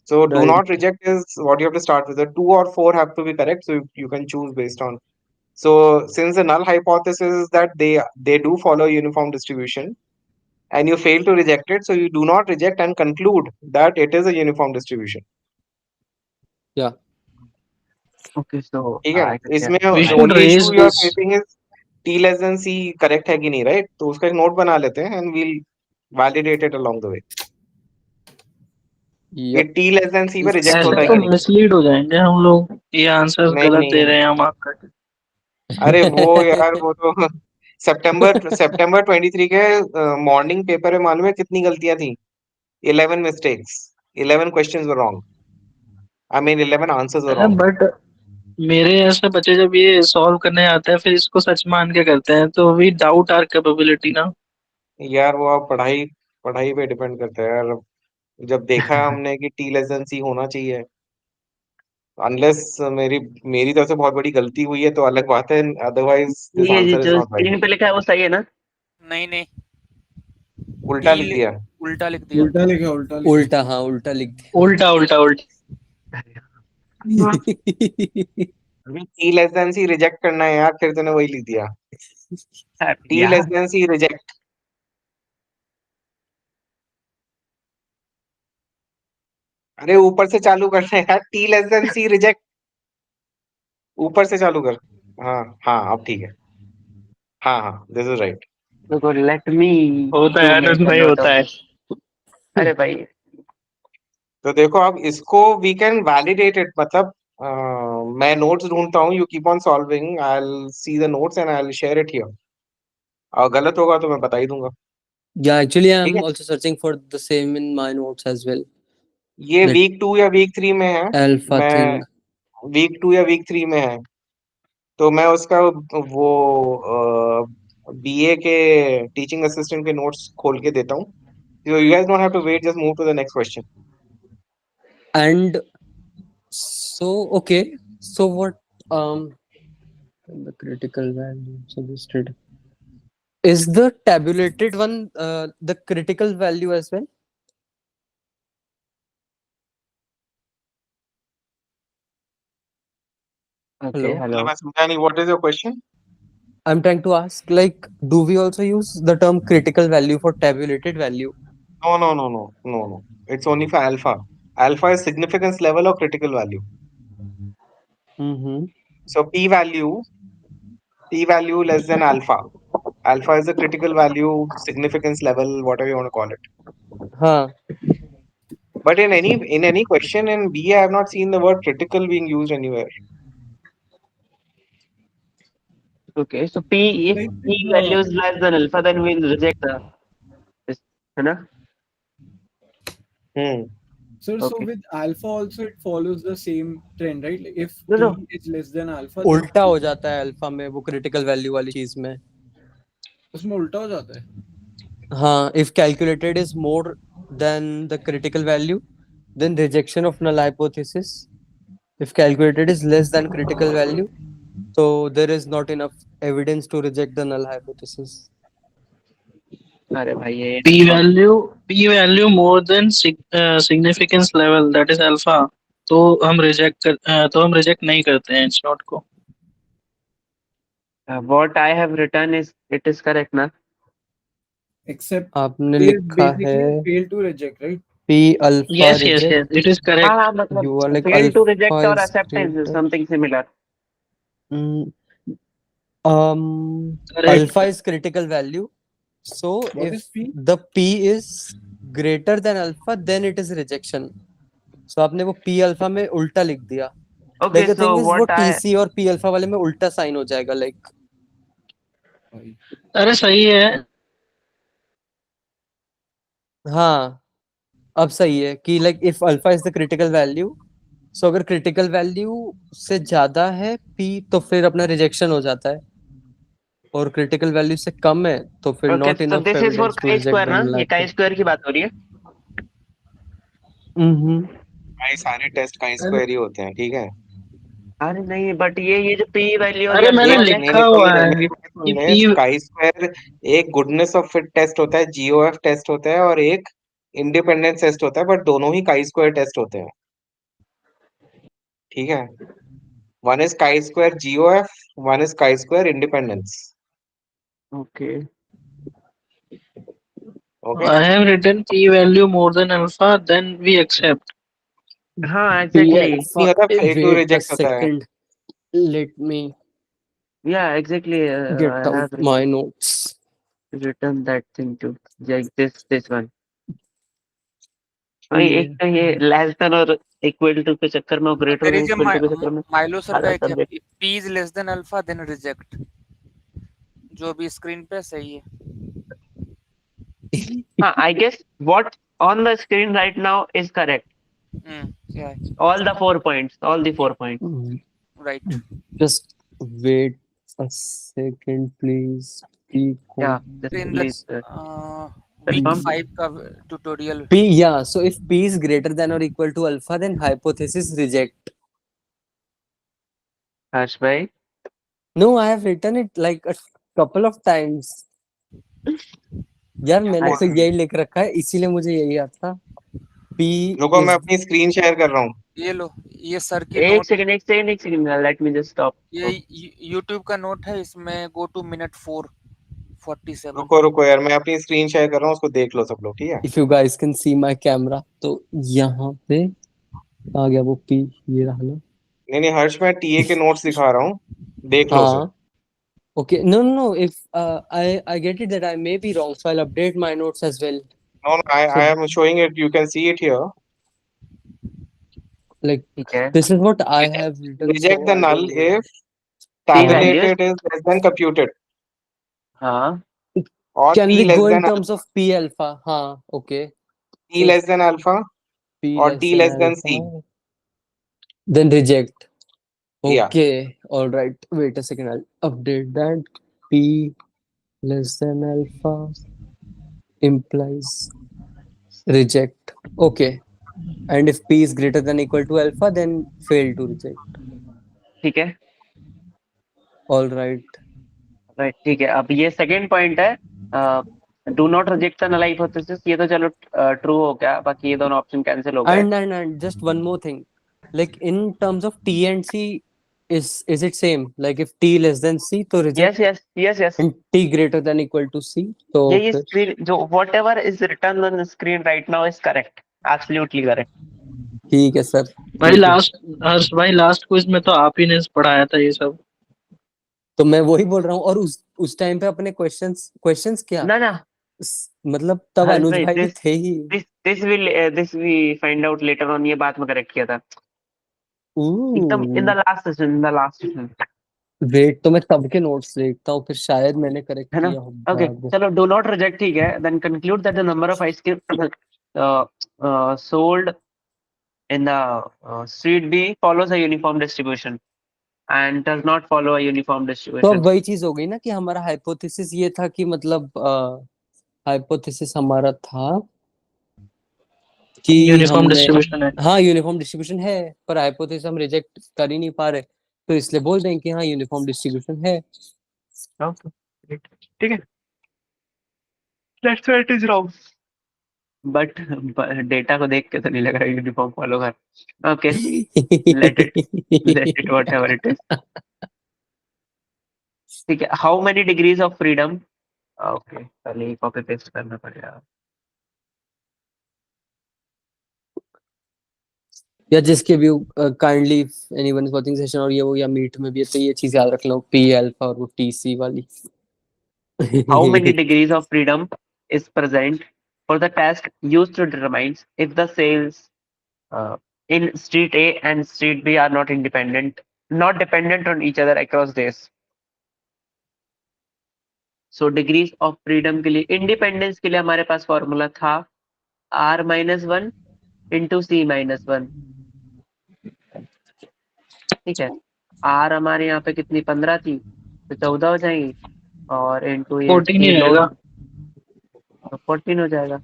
F: So do
B: Right.
F: not reject is what you have to start with. The 2 or 4 have to be correct. So you can choose based on. So since the null hypothesis is that they do follow uniform distribution, and you fail to reject it, so you do not reject and conclude that it is a uniform distribution.
B: Yeah.
A: Okay, so
F: ठीक है.
A: I get
F: इसमें
C: We
F: the
C: should
F: only
C: raise
F: issue you are
C: this.
F: facing is T less than C correct है कि नहीं, right? तो उसका एक note बना लेते हैं and we'll validate it along the way. ये
B: Yep.
F: T less than C पे reject
C: इससे
F: होता है
C: तो
F: कि नहीं?
C: मिसलीड हो जाएंगे हम लोग, ये आंसर
F: नहीं
C: गलत
F: नहीं
C: दे रहे हैं हम आपका।
F: अरे वो यार वो तो सितंबर 23 के मॉर्निंग पेपर में मालूम है कितनी गलतियां थी? 11 mistakes. 11 questions were wrong. I mean 11 answers were wrong.
C: But मेरे ऐसे बच्चे जब ये सॉल्व करने आते हैं फिर इसको सच मान के करते हैं, तो वी डाउट आवर कैपेबिलिटी ना।
F: यार वो आप पढ़ाई पढ़ाई पे डिपेंड करता है यार. जब देखा है हमने कि T less than C होना चाहिए, अनलेस मेरी मेरी तरफ से बहुत बड़ी गलती हुई है तो अलग बात है. अदरवाइज दिस
A: ये
F: आंसर इज
A: जो
F: नॉट राइट.
A: स्क्रीन पे लिखा है वो सही है ना?
D: नहीं नहीं,
F: उल्टा
D: T
F: लिख दिया.
D: उल्टा लिख दिया।
E: उल्टा लिखा उल्टा लिखा
B: उल्टा, हाँ उल्टा लिख दिया।
C: उल्टा उल्टा उल्टा।
F: अभी T less than C reject करना है यार, फिर तूने वही लिख दिया. T
A: यार
F: less than C रिजेक्ट. अरे ऊपर से चालू करना है यार. T less than C reject. ऊपर से चालू कर. हाँ हाँ अब ठीक है. हाँ हाँ दिस इज राइट.
A: देखो, लेट मी
C: होता है आनंद भाई, होता है।
A: अरे भाई
F: तो देखो अब इसको वी कैन वैलिडेट इट. मतलब मैं नोट्स ढूंढता हूँ. You keep on solving. I will see the notes and I will share it here. और गलत होगा तो मैं बता ही दूंगा.
B: Yeah, actually
F: ठीक
B: I'm
F: है.
B: also searching for the same in my notes as well.
F: ये
B: Let
F: वीक 2 या वीक 3 में है.
B: alpha
F: मैं
B: thing.
F: वीक 2 या वीक 3 में है. तो मैं उसका वो बीए के टीचिंग असिस्टेंट के नोट्स खोल के देता हूँ. So you guys don't have to wait. Just move to the next question.
B: And so okay, so what the critical value suggested is the tabulated one the critical value as well?
A: okay,
B: Hello?
A: hello.
F: मतलब मैं समझा नहीं. What is your question?
B: I'm trying to ask, like, do we also use the term critical value for tabulated value?
F: No. It's only for alpha. Alpha is significance level or critical value.
B: Mm-hmm.
F: So p value less than alpha. Alpha is the critical value, significance level, whatever you want to call it.
B: Huh.
F: But in any question in B, I have not seen the word critical being used anywhere.
A: Okay, so P, if
E: Like,
A: P value is less than alpha, then we'll reject this, है ना?
E: Sir, so
A: Okay.
E: with alpha also it follows the same trend, right? Like if
A: No, no.
E: T is less than alpha, then
B: उल्टा हो जाता है alpha में वो critical value वाली चीज में.
E: उसमें उल्टा हो जाता है.
B: हाँ, if calculated is more than the critical value, then rejection of null hypothesis. If calculated is less than critical value, so there is not enough evidence to reject the null hypothesis.
A: अरे भाई ये
C: p value more than significance level, that is alpha, तो हम reject नहीं करते हैं इस note को.
A: what I have written is it is correct ना?
E: Except
B: आपने
E: it is
B: लिखा है
E: basically fail to reject, right?
B: p alpha
C: yes
B: reject.
C: it is correct.
A: हाँ मतलब
B: You are like
A: fail to
B: alpha
A: reject or
B: is
A: acceptance is
B: greater.
A: something similar.
C: Correct.
B: Alpha is critical value. So
E: What
B: if
E: is P?
B: the p is greater than alpha, then it is rejection. So आपने वो p alpha में उल्टा लिख दिया.
A: Okay,
B: Like the
A: so
B: thing is वो
A: what I
B: tc और p alpha वाले में उल्टा साइन हो जाएगा like.
C: अरे सही है.
B: हाँ अब सही है कि like if alpha is the critical value, so अगर critical value से ज्यादा है p तो फिर अपना rejection हो जाता है. और क्रिटिकल वैल्यू से कम है तो फिर
A: Okay,
B: not
A: so
B: enough
A: this is for
B: evidence to reject
A: chi-square
B: the
A: ना?
B: नल
A: ये chi-square की बात हो रही है?
F: भाई सारे टेस्ट का स्क्वायर ही होते हैं, ठीक है।
A: अरे नहीं, बट ये जो p वैल्यू और
C: अरे
A: ये
C: मैंने
A: both
F: एक नहीं
C: लिखा
F: नहीं
C: हुआ
F: सुन ले,
C: है
F: मेरी बात सुन
C: कि
F: ले।
C: पी
F: स्काई स्क्वायर एक गुडनेस ऑफ फिट टेस्ट होता है, जीओएफ टेस्ट होता है, और एक इंडिपेंडेंस टेस्ट होता है, बट दोनों ही काई स्क्वायर टेस्ट होते हैं, ठीक है। One is chi square GOF, one is chi square independence.
A: Okay.
F: Okay.
C: I have written p value more than alpha, then we accept.
A: हाँ,
B: p
A: exactly.
F: नहीं होता,
B: alpha
F: fail to
B: wait a
F: reject होता है।
B: second let me
A: Yeah, exactly.
B: get
A: I have
B: out my notes.
A: written that thing too. Like this one.
B: Oh,
A: भाई
B: yeah.
A: एक तो ये less than और equal to के चक्कर में, greater
D: there
A: than
D: is a
A: equal to के चक्कर में
D: माइलो सर का
A: अलग
D: एक है
A: subject.
D: p is less than alpha then reject, जो भी स्क्रीन पे सही है।
A: हाँ, I guess what on the screen right now is correct.
D: yeah,
A: All the 4 points. All the 4 points.
D: right.
B: Just wait a second please.
A: Yeah, just
D: In the
A: please
D: week
A: confirm.
D: 5 का tutorial
B: P, yeah, so if P is greater than or equal to alpha, then hypothesis reject.
A: Harsh bhai.
B: No, I have written it like a couple of times. यार मैंने तो यही लिख रखा है, इसीलिए मुझे यही याद था। P
F: रुको,
B: is
F: मैं अपनी स्क्रीन शेयर कर रहा हूँ।
D: ये लो, ये सर की
A: एक
D: note,
A: second let me just stop.
D: ये YouTube का नोट है, इसमें go to minute 4:47।
F: रुको रुको यार, मैं अपनी स्क्रीन शेयर कर रहा हूँ, उसको देख लो सब लोग, ठीक है।
B: if you guys can see my camera, तो यहाँ पे आ गया वो P, ये रहा ना।
F: नहीं नहीं हर्ष, मैं टीए के नोट्स दिखा रहा हूँ, देख लो उसे।
B: हाँ, okay, no, if I get it that I may be wrong, so I'll update my notes as well.
F: No, no, I am showing it. You can see it here.
B: Like
A: ठीक है.
B: this is what I have written.
F: Reject
B: so
F: the
B: I
F: null
B: don't know.
F: if
A: P values.
F: tabulated is less than computed,
A: हाँ.
F: or
B: Can
F: P
B: we
F: less
B: go in
F: than
B: terms of P alpha? हाँ, okay.
F: P less than alpha,
B: P
F: or
B: less
F: T
B: than
F: less than
B: alpha,
F: C.
B: then reject.
F: Yeah.
B: Okay, all right. Wait a second. I'll update that. P less than alpha implies reject. Okay. And if P is greater than equal to alpha, then fail to reject.
A: ठीक है.
B: All right.
A: Right, ठीक है. अब ये second point है, do not reject the null hypothesis. ये तो चलो ट्रू हो गया, बाकी ये दोनों ऑप्शन कैंसिल हो गए.
B: And just one more thing. Like in terms of T and C, is it same? Like if T less than C, तो reject.
A: Yes.
B: And T greater than equal to C, तो
A: ये
B: फिर
A: screen जो whatever is written on the screen right now is correct. Absolutely correct.
B: ठीक है sir.
C: भाई हर्ष भाई last quiz में तो आप ही ने पढ़ाया था ये सब।
B: तो मैं वही बोल रहा हूँ, और उस टाइम पे अपने क्वेश्चंस क्या
A: ना
B: मतलब तब
A: हर्ष
B: अनुज
A: भाई,
B: भाई भी थे ही.
A: this we find out later on. ये बात मैं करेक्ट किया था एकदम in the last session.
B: Wait, तो मैं तब के नोट्स देखता हूँ, फिर शायद मैंने करेक्ट
A: है ना?
B: किया हो
A: ओके,
B: बाद में.
A: चलो डू नॉट रिजेक्ट, ठीक है. Then conclude that the number of ice cream sold in the street B follows a uniform distribution and does not follow a uniform
B: तो
A: distribution.
B: अब वही चीज हो गई ना कि हमारा हाइपोथेसिस ये था कि मतलब हाइपोथेसिस हमारा था कि
C: यूनिफॉर्म
B: हमने,
C: डिस्ट्रीब्यूशन है।
B: हाँ यूनिफॉर्म डिस्ट्रीब्यूशन है, पर हाइपोथेसिस हम रिजेक्ट कर ही नहीं पा रहे, तो इसलिए बोल दें कि हाँ यूनिफॉर्म डिस्ट्रीब्यूशन है.
A: ओके, ठीक है. That's why it is wrong. But data को देख के तो नहीं लग रहा यूनिफॉर्म फॉलो कर. Okay, let it whatever it is. ठीक है. How many degrees of freedom. Okay, पहले ही कॉपी पेस्ट करना पड़ेगा.
B: या जिसके view kindly anyone is watching session और ये वो या मीट में भी है, तो ये चीज याद रख लो, पी अल्फा और वो टीसी वाली.
A: How many degrees of freedom is present for the task used to determine if the sales in street A and street B are not dependent on each other across days. So degrees of freedom के लिए, independence के लिए हमारे पास formula था R-1 into C-1. ठीक है. R हमारे यहाँ पे कितनी 15 थी, तो 14 हो जाएंगी. और इनटू ये
C: 14 ही
A: लोड
C: रहेगा।
A: 14 हो जाएगा।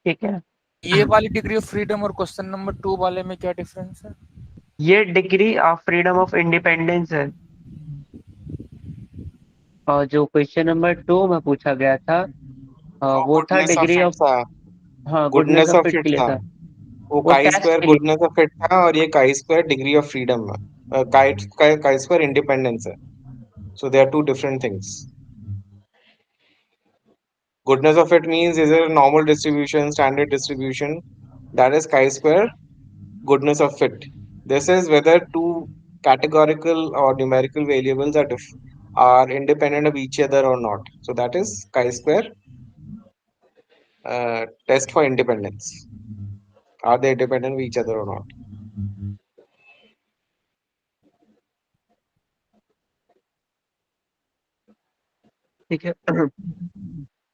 A: ठीक है,
D: ये वाली डिग्री ऑफ फ्रीडम और क्वेश्चन नंबर 2 वाले में क्या डिफरेंस है?
A: ये degree of freedom of independence है, और जो क्वेश्चन नंबर 2 में पूछा गया था
F: वो
A: वो था
F: goodness of
A: degree
F: fit
A: of,
F: था।
A: हाँ, goodness
F: goodness
A: of
F: of
A: fit
F: fit
A: के लिए
F: था।
A: था,
F: वो
A: वो
F: काई
A: टेस्ट
F: स्क्वायर
A: के लिए।
F: गुडनेस ऑफ फिट था, और ये chi square degree of freedom है। काई स्क्वायर इंडिपेंडेंस है। So they are two different things. Goodness of fit means is it a normal distribution, standard distribution? That is chi-square goodness of fit. This is whether two categorical or numerical variables are independent of each other or not. So that is chi-square test for independence. Are they independent of each other or not?
A: ठीक है।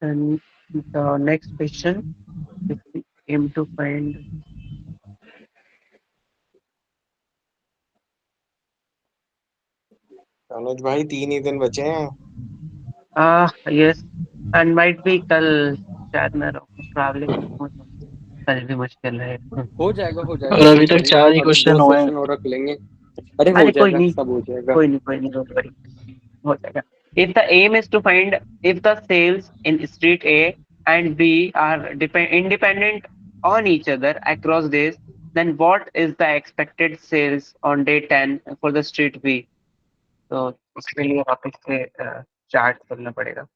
A: And the next question, if we aim to find
F: अनुज भाई 3 ही दिन बचे हैं।
A: yes, and might be कल शायद मैं travelling हूँ, तो कल भी मुश्किल है।
B: हो जाएगा
C: और अभी
B: डोंट
C: तक
B: वरी।
C: 4 ही
B: अभी दो
C: क्वेश्चन हुए हैं।
B: सेशन और रख लेंगे। अरे हो
A: अरे कोई
B: जाएगा,
A: नहीं,
B: सब हो जाएगा।
A: कोई नहीं, कोई नहीं, don't worry, हो जाएगा। If the aim is to find if the sales in street A and B are independent on each other across days, then what is the expected sales on day 10 for the street B? तो उसके लिए वापस से chart करना पड़ेगा।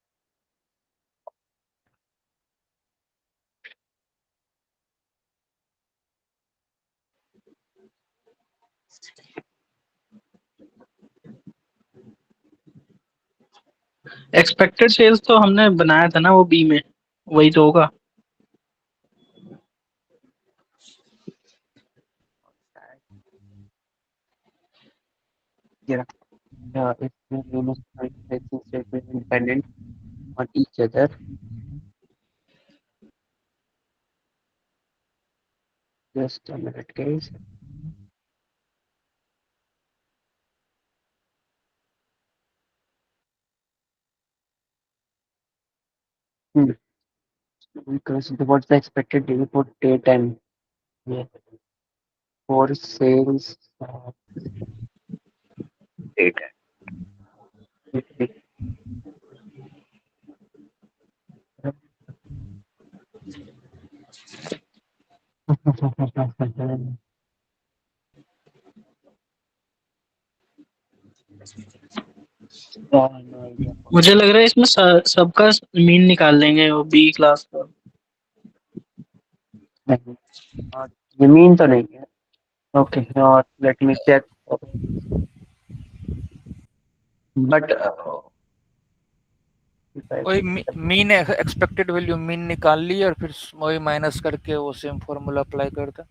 C: Expected sales तो हमने बनाया था ना वो बी में, वही तो होगा।
A: Yeah. If we must find facing statement independent on each other, just a minute, guys. Hmm. Because what's the expected day for day 10? Yeah. For sales, day 10. No idea.
C: मुझे लग रहा है इसमें सबका मीन निकाल लेंगे वो बी क्लास का।
A: नहीं, जमीन तो नहीं है। Okay, now let me check. But if I
D: वही मीन एक्सपेक्टेड वैल्यू मीन निकाल ली और फिर वही माइनस करके वो सेम फॉर्मूला अप्लाई कर दे।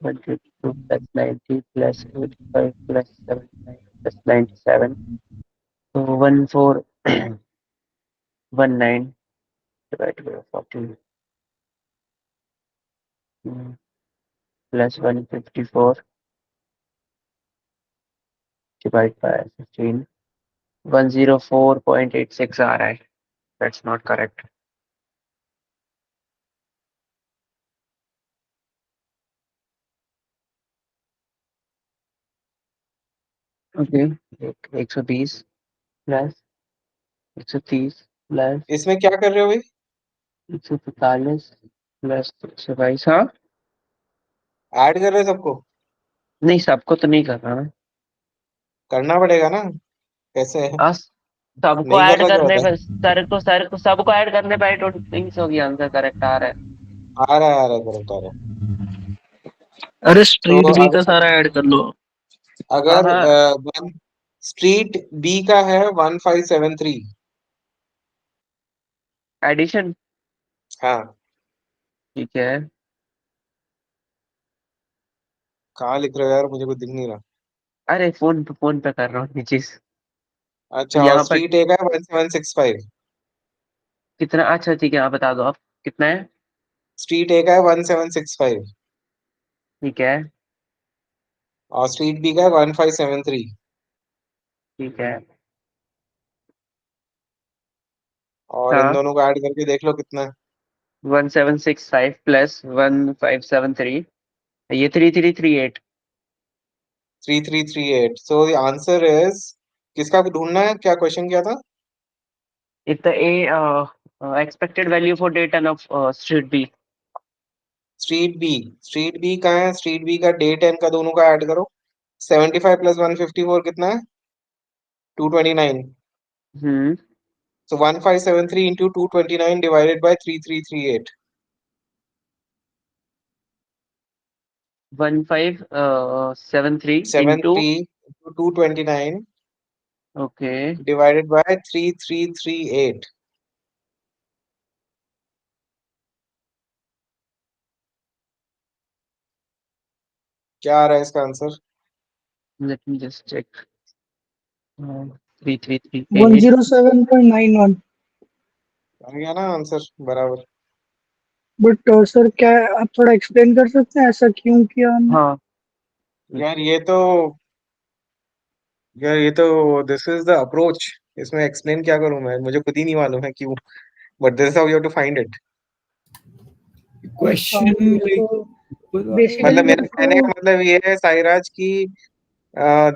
A: budget to plus 90 plus 85 plus 79 plus 97. So 1419 divided by 14 plus 154 divided by 15. 104.86 आ रहा है. That's not correct. Okay. 120 plus 130 plus
F: इसमें क्या कर रहे हो भाई?
A: 145 प्लस 122। हाँ,
F: ऐड कर रहे हो सबको?
A: नहीं सबको तो नहीं कर रहा ना।
F: करना पड़ेगा ना, कैसे है?
A: अस सबको
F: नहीं कर
A: ऐड
F: रहा क्या
A: करने
F: होता है?
A: पे सर को सबको ऐड करने पे आई डोंट थिंक सो कि आंसर करेक्ट आ रहा है।
F: आ रहा है करेक्ट आ रहा है।
C: अरे
F: तो
C: स्ट्रीट बी का
F: अगर
C: सारा ऐड कर लो।
A: हाँ
F: अगर
A: हाँ,
F: स्ट्रीट बी का है 1573।
A: एडिशन
F: हाँ,
A: ठीक है।
F: कहाँ लिख रहे हो यार, मुझे कुछ दिख नहीं रहा।
A: अरे फोन पे कर रहा हूँ ये चीज। तो
F: अच्छा, और
A: यहाँ पर
F: स्ट्रीट ए का है 1765।
A: कितना, अच्छा ठीक है, आप बता दो आप कितना है।
F: स्ट्रीट ए का है 1765।
A: ठीक है
F: और स्ट्रीट बी का है 1573।
A: ठीक है।
F: और इन
A: हाँ
F: दोनों को ऐड करके देख लो कितना है।
A: 1765 प्लस 1573, ये 3338।
F: 3338। सो द आंसर इज, किसका ढूंढना है, क्या क्वेश्चन क्या था?
A: If the A expected value for day 10 of street B.
F: Street B का है, स्ट्रीट बी का डे 10 का दोनों का ऐड करो। 75 प्लस 154 कितना है? 229।
A: हम्म
F: So 1573 into 229 divided by 3338.
A: 1573 into
F: 73 into 229
A: okay
F: divided by 3338. क्या आ रहा है इसका answer?
A: let me just check. 3338
G: 107.91।
F: आ गया ना आंसर बराबर?
G: बट सर क्या आप थोड़ा एक्सप्लेन कर सकते हैं ऐसा क्यों किया हमने?
A: हाँ
F: यार ये तो दिस इज द अप्रोच। इसमें एक्सप्लेन क्या करूं मैं, मुझे खुद ही नहीं मालूम है क्यों, but this is how you have to find it.
E: Question like
G: तो
E: ऊपर वाला
G: बेसिकली
F: मतलब मेरा
G: मेरे
F: कहने
G: को
F: का मतलब ये है साइराज की,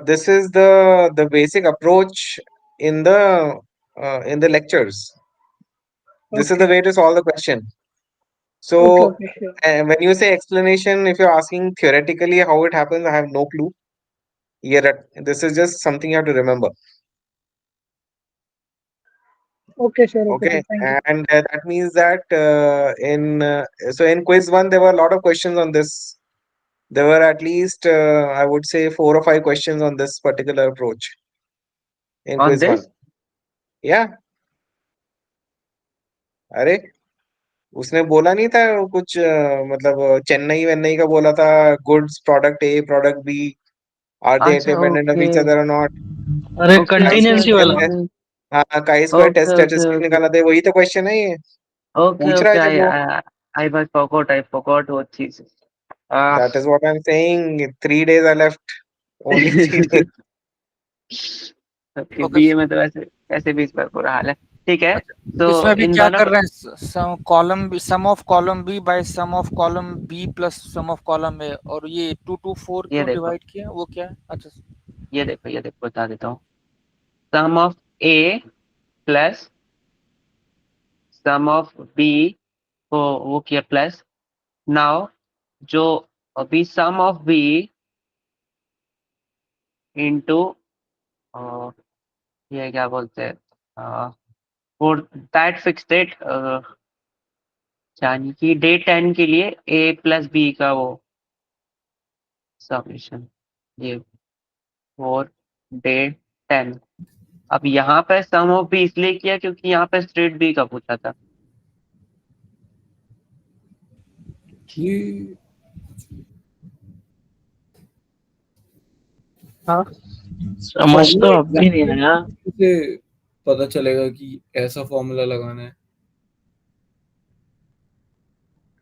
F: this is the basic approach in the lectures. This is
G: okay
F: the way to solve the question. So
G: okay okay sure.
F: when you say explanation, if you're asking theoretically how it happens, I have no clue. This is just something you have to remember.
G: Okay sir
F: Okay,
G: thank you.
F: and that means that in quiz one there were a lot of questions on this. There were at least I would say 4 or 5 questions on this particular approach in
A: on
F: quiz one.
A: this.
F: Yeah, अरे उसने बोला नहीं था कुछ मतलब चेन्नई वेन्नई का बोला था, goods product A product B are they
A: अच्छा
F: independent of
A: okay
F: each other और नॉट?
C: अरे
A: ओके
F: काई
A: ओके
C: कंटिन्यूसी
F: स्क्वायर
C: वाला।
A: ओके
F: टेस्ट, हाँ chi square test
A: okay okay
F: statistics
A: okay
F: निकाला था, वही तो क्वेश्चन है ये।
A: ओके
F: पूछ रहा
A: ओके
F: है जब वो,
A: I forgot what cheese. Ah.
F: That is what I am saying, 3 days are left, only 3 days.
A: Okay
D: okay.
A: BA में तो वैसे ऐसे भी इस बार बुरा हाल है। ठीक है तो
D: इसमें भी
A: इन
D: क्या
A: दोनों
D: कर रहे हैं, sum of column B by sum of column B plus sum of column A, और ये 2 2 4
A: ये
D: क्यों
A: देखो
D: डिवाइड किया, वो क्या है? अच्छा
A: ये देखो बता देता हूँ। Sum of A plus sum of B को वो किया प्लस। नाउ जो अभी सम ऑफ बी इंटू ये क्या बोलते हैं फॉर दैट फिक्स डेट, यानी कि डे 10 के लिए ए प्लस बी का वो समीशन, ये फॉर डे 10। अब यहाँ पे सम ऑफ बी इसलिए किया क्योंकि यहाँ पे स्ट्रेट बी का पूछा था।
E: ये
C: हाँ, समझ तो अब भी नहीं आया।
E: से पता चलेगा कि ऐसा फॉर्मूला लगाना है।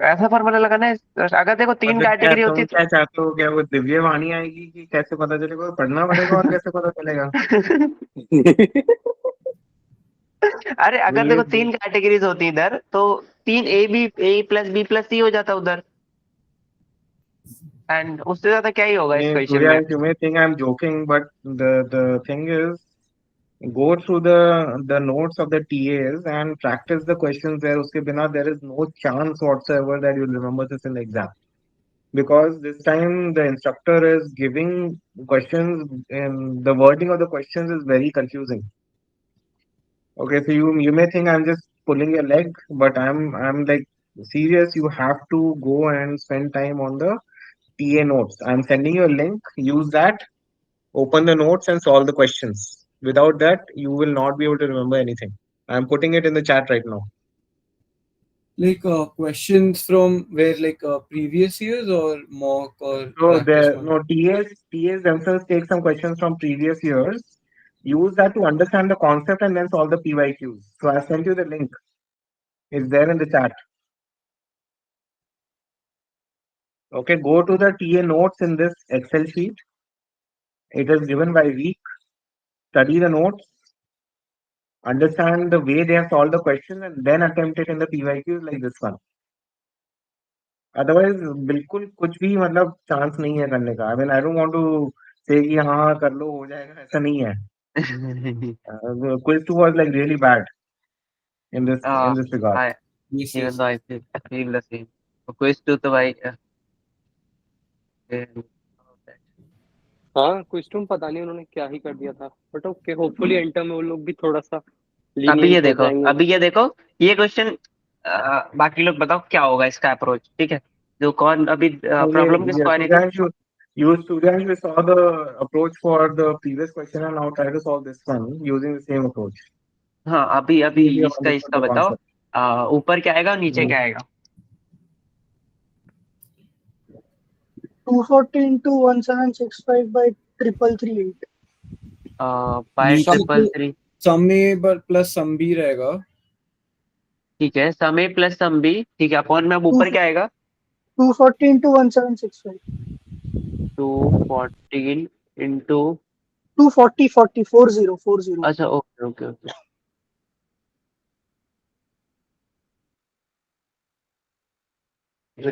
A: ऐसा फॉर्मूला लगाना है, अगर देखो 3
F: मतलब क्या
A: कैटेगरी होती
F: तुम
A: है
F: क्या चाहते हो, क्या वो दिव्य वाणी आएगी कि कैसे पता चलेगा? पढ़ना पड़ेगा और कैसे पता चलेगा?
A: अरे अगर
F: विल
A: देखो
F: इट
A: 3 कैटेगरीज होती इधर तो 3 ए प्लस बी प्लस सी हो जाता उधर, एंड उससे ज्यादा क्या ही होगा इस क्वेश्चन
F: Surya,
A: में।
F: you may think I'm joking, but the thing is, go through the notes of the TAs and practice the questions there. Uske bina there is no chance whatsoever that you'll remember this in the exam, because this time the instructor is giving questions and the wording of the questions is very confusing. Okay, so you may think I'm just pulling your leg, but I'm like serious. You have to go and spend time on the TA notes. I'm sending you a link. Use that, open the notes and solve the questions. Without that, you will not be able to remember anything. I'm putting it in the chat right now.
E: Like questions from where, like previous years or mock or
F: So
E: practice
F: the
E: one?
F: no TAs themselves take some questions from previous years. Use that to understand the concept and then solve the PYQs. So I sent you the link. It's there in the chat. Okay, go to the TA notes in this Excel sheet. It is given by week. Study the notes, understand the way they have solved the question, and then attempt it in the PYQs like this one. Otherwise, बिल्कुल कुछ भी मतलब chance नहीं है करने का. I mean, I don't want to say कि हाँ कर लो हो जाएगा, ऐसा नहीं है. Quiz 2 was like really bad in this regard.
E: Yes,
A: Even
E: yes.
A: though I feel the same. तो quiz 2 तो भाई
B: हाँ, क्वेश्चन पता नहीं उन्होंने क्या ही कर दिया था, बट ओके, होपफुली एंटर में वो लोग भी थोड़ा सा
A: अभी
B: lenient
A: ये
B: हो
A: देखो,
B: जाएंगे.
A: अभी ये देखो, ये क्वेश्चन बाकी लोग बताओ क्या होगा इसका अप्रोच. ठीक है, जो कौन अभी प्रॉब्लम किसको आ रही थी.
F: Suryansh, saw the approach for the previous question and now try to solve this one using the same approach.
A: हाँ, अभी अभी
F: Maybe you
A: इसका
F: understood
A: इसका
F: the
A: बताओ.
F: concept.
A: ऊपर क्या आएगा और नीचे क्या आएगा.
G: 240 into 1765 by 3338.
A: बाय
E: नीचे
A: ट्रिपल
E: तो
A: थ्री.
E: सम ए प्लस सम बी रहेगा.
A: ठीक है, सम ए प्लस सम बी. ठीक है, अपॉन में अब ऊपर क्या आएगा.
G: 240 into 1765.
A: 214 इंटू.
G: 240 40 40 40.
A: अच्छा, okay okay okay.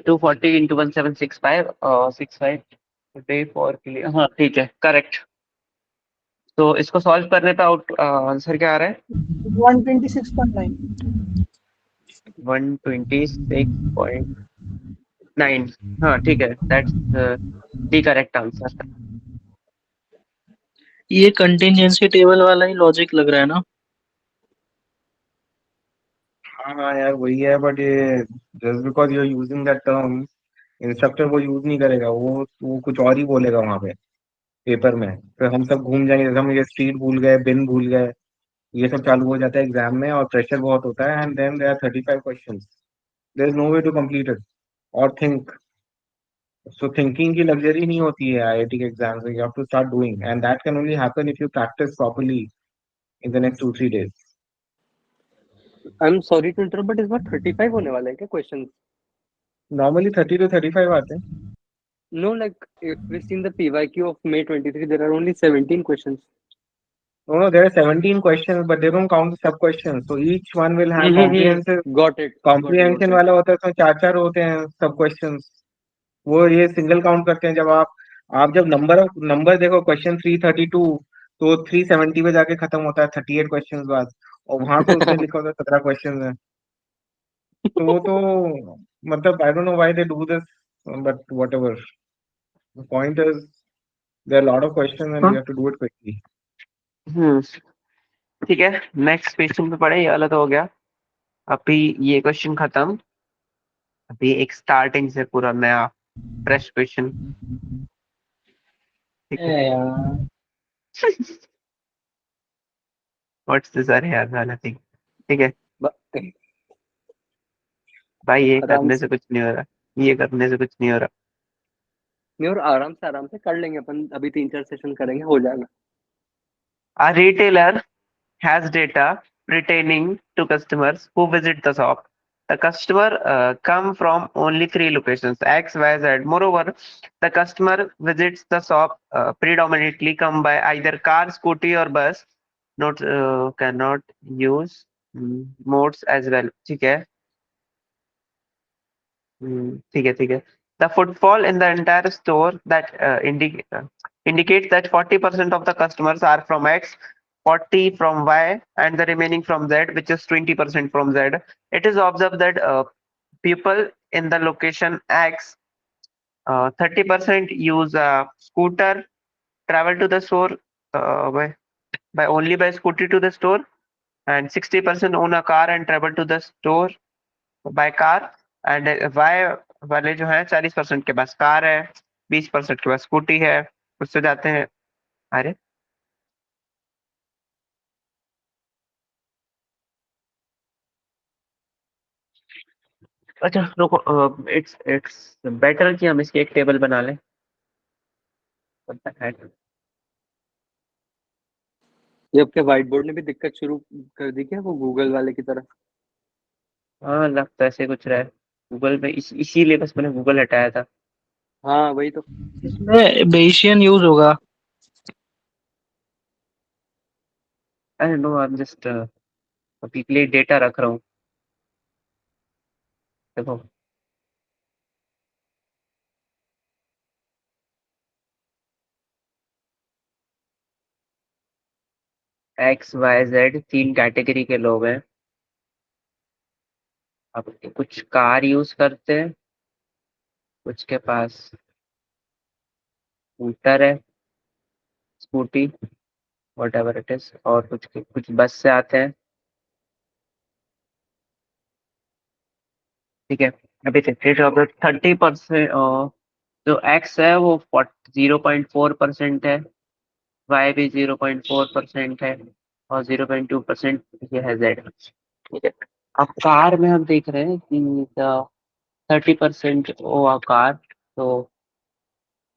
A: Two forty into 1765 65 डे 4 के लिए. हाँ ठीक है, करेक्ट. तो इसको सॉल्व करने पे आंसर क्या आ रहा है.
G: 126.9.
A: 126.9. हाँ ठीक है, दैट्स द करेक्ट आंसर.
C: ये कंटिंजेंसी टेबल वाला ही लॉजिक लग रहा है ना.
F: हाँ यार वही है, बट ये just because you are using that term, instructor वो यूज नहीं करेगा. वो कुछ और ही बोलेगा वहां पे पेपर में. फिर हम सब घूम जाएंगे, जैसे हम ये स्ट्रीट भूल गए, बिन भूल गए, ये सब चालू हो जाता है एग्जाम में और प्रेशर बहुत होता है. And then there are 35 questions. There is no way to complete it और थिंक. सो थिंकिंग की लग्जरी नहीं होती है आईआईटी के एग्जाम्स में. You have to start doing and that can only happen if you practice properly in the next 2-3 days.
B: I am sorry to interrupt, but इस बार 35 होने वाला है क्या क्वेश्चन?
F: Normally 30 to 35 आते हैं.
B: No, like if we see in the PYQ of May 23, there are only 17 questions.
F: No, there are 17 questions, but they don't count the sub questions. So each one will have comprehensive.
B: Got it.
F: Comprehension वाला होता है, उसमें चार चार होते हैं सब questions. वो ये सिंगल काउंट करते हैं. जब आप जब नंबर देखो क्वेश्चन 332, तो 370 पे जाके खत्म होता है 38 क्वेश्चंस बाद. और वहां पे उसने लिखा होता है 17 क्वेश्चन है. तो मतलब I don't know why they do this, but whatever. The point is there are lot of questions and you have to do it quickly.
A: ठीक है, नेक्स्ट क्वेश्चन पे पढ़े. ये वाला तो हो गया. अभी ये क्वेश्चन खत्म. अभी एक स्टार्टिंग से पूरा नया फ्रेश क्वेश्चन. ठीक है. What's this. अरे यार नथिंग. ठीक है भाई, ये
B: आराम
A: करने से कुछ नहीं हो रहा. ये करने से कुछ नहीं हो रहा.
B: नहीं, और आराम से कर लेंगे अपन. अभी 3-4 सेशन करेंगे, हो जाएगा.
A: A retailer has data pertaining to customers who visit the shop. The customer come from only 3 locations: X, Y, Z. Moreover, the customer visits the shop predominantly come by either car, scooty, or bus. Not cannot use modes as well. ठीक है. ठीक है. The footfall in the entire store that indicates that 40% of the customers are from X, 40 from Y, and the remaining from Z, which is 20% from Z. It is observed that people in the location X, 30% use a scooter, travel to the store by scooty to the store, and 60% own a car and travel to the store by car. And Y वाले जो है 40% के पास car है, 20% के पास scooty है, उससे जाते हैं. अरे अच्छा रुको. इट्स बेटर कि हम इसकी एक टेबल बना लें.
B: ये आपके व्हाइट बोर्ड ने भी दिक्कत शुरू कर दी क्या, वो गूगल वाले की तरह?
A: हाँ लगता है ऐसे कुछ रहा है गूगल में. इसीलिए बस मैंने गूगल हटाया था.
B: हाँ वही तो।
C: इसमें बेसियन यूज होगा।
A: I know, I am just अभी के लिए डेटा रख रहा हूँ। देखो, एक्स वाई जेड 3 कैटेगरी के लोग हैं। अब कुछ कार यूज करते हैं, कुछ के पास स्कूटर है, scooty, what ever it is, और कुछ बस से आते हैं। ठीक है, अभी 30%, जो एक्स है वो 0.4% है, वाई भी 0.4% है, और 0.2% ये है जेड। ठीक है, अब कार में हम देख रहे हैं कि 30% वो आ कार, तो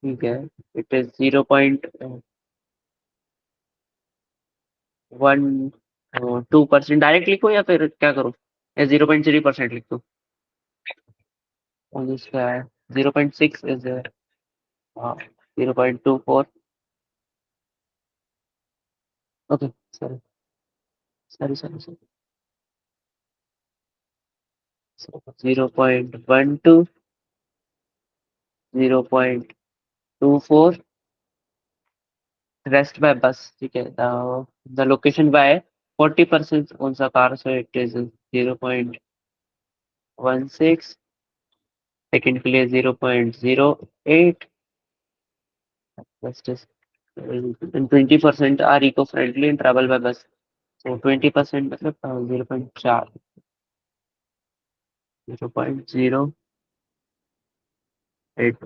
A: ठीक है, इट इज 0.12%। डायरेक्ट लिखो या फिर क्या करूँ, या 0.3% लिख दूँ? और इसका है 0.6 is 0.24। Okay, sorry sorry sorry sorry, 0.12, 0.24, rest by bus. ठीक है, the location by 40% on the car, so it is 0.16, second के लिए 0.08, rest is and 20% are eco-friendly and travel by bus, so 20% मतलब 0.4, 0.08,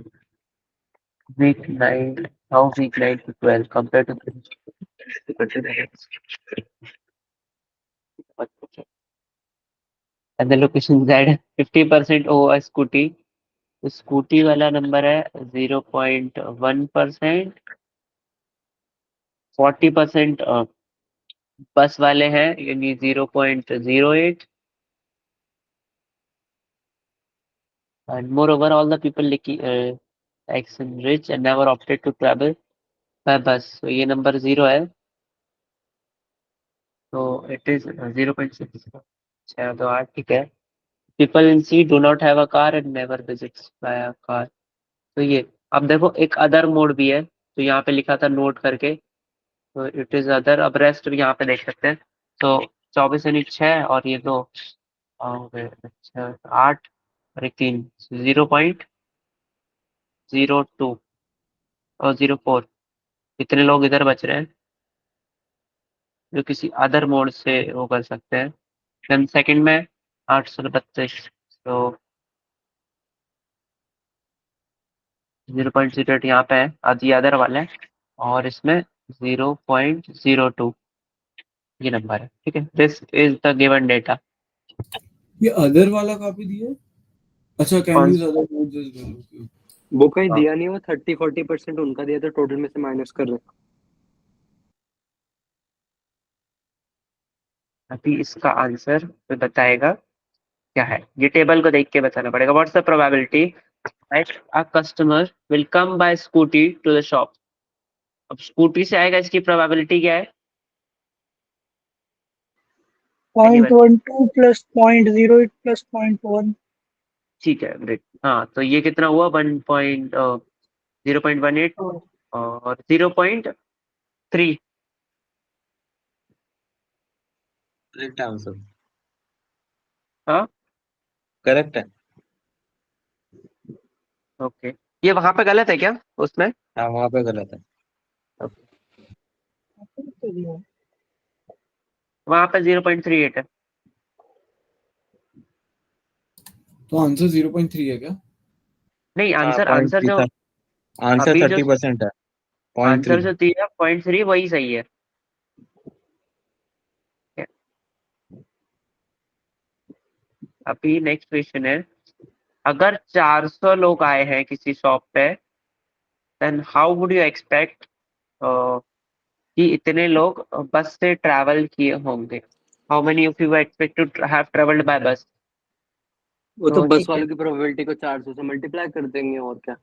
A: week 9, how week 9 to 12 compared to and the location Z 50% over scooty, तो scooty वाला number है 0.1%, 40% बस वाले हैं यानी 0.08, and moreover all the people ex rich and never opted to travel by bus, so ये number 0 है, तो इट इज 0.6, 628। ठीक है, people in C do not have a car and never visits by a car, तो ये अब देखो एक अदर मोड भी है, तो यहाँ पे लिखा था नोट करके, तो इट इज अदर। अब रेस्ट भी यहाँ पे देख सकते हैं, तो 24 यानी 6, और ये दो हो गए, अच्छा 8 और एक 3, 0.02 और 0.4, इतने लोग इधर बच रहे हैं जो किसी अदर मोड से वो कर सकते हैं। देन सेकंड में 832, तो 0.08 यहाँ पे है, आधी अदर वाले हैं, और इसमें 0.02 ये नंबर है। ठीक है, this is the given data.
E: ये अदर वाला कहाँ दिया है? अच्छा, can use other modes as well. Okay.
B: वो कहीं दिया नहीं, वो 30-40% उनका दिया, तो टोटल में से माइनस कर रहे हैं।
A: अभी इसका आंसर तो बताएगा क्या है, ये टेबल को देख के बताना पड़ेगा। What's the probability that a customer will come by scooty to the shop? अब स्कूटी से आएगा, इसकी प्रोबेबिलिटी क्या है? Anyone?
G: 0.12 plus 0.08 plus 0.1.
A: ठीक है, ग्रेट। हाँ, तो ये कितना हुआ, 0.18 और 0.3।
H: Correct answer.
A: हाँ,
H: करेक्ट है।
A: ओके, ये वहां पे गलत है क्या उसमें?
H: हाँ वहाँ पे गलत है।
A: वहां पे 0.38 है।
E: तो आंसर 0.3 है क्या?
A: नहीं, आंसर
H: पॉइंट
A: आंसर
H: थ्री
A: जो
H: था, आंसर
A: अभी जो
H: 30% है, 0.3।
A: आंसर जो दिया 0.3 वही सही है। अभी नेक्स्ट क्वेश्चन है, अगर 400 लोग आए हैं किसी शॉप पे, then how would you expect कि इतने लोग बस से ट्रैवल किए होंगे? How many of you expect to have travelled by bus?
B: वो तो
A: तो
B: बस
A: ठीक है,
B: वालों की प्रोबेबिलिटी को 400 से मल्टीप्लाई कर देंगे, और क्या।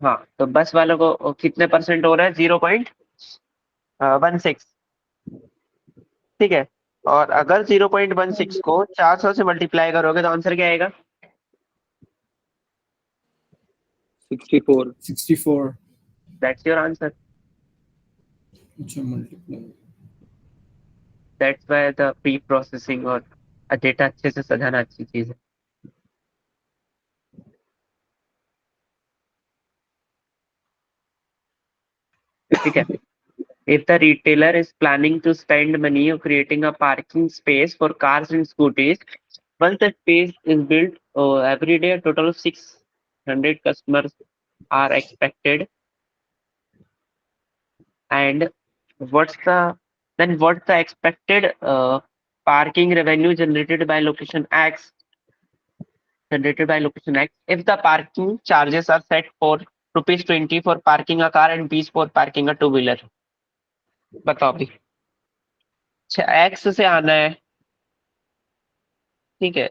A: हाँ, तो बस वालों को कितने परसेंट हो रहा है? 0.16। ठीक है, और अगर 0.16 को 400 से मल्टीप्लाई करोगे तो आंसर क्या आएगा?
H: 64.
E: 64.
A: That's your answer.
E: अच्छा, multiply.
A: That's why the pre processing और डेटा अच्छे से सजाना अच्छी चीज है। ठीक है, if the retailer is planning to spend money on creating a parking space for cars and scooters, once the space is built, every day a total of 600 customers are expected. And what's the expected parking revenue generated by location X if the parking charges are set for rupees 20 for parking a car and 20 for parking a two-wheeler? बताओ अभी। X से आना है, ठीक है,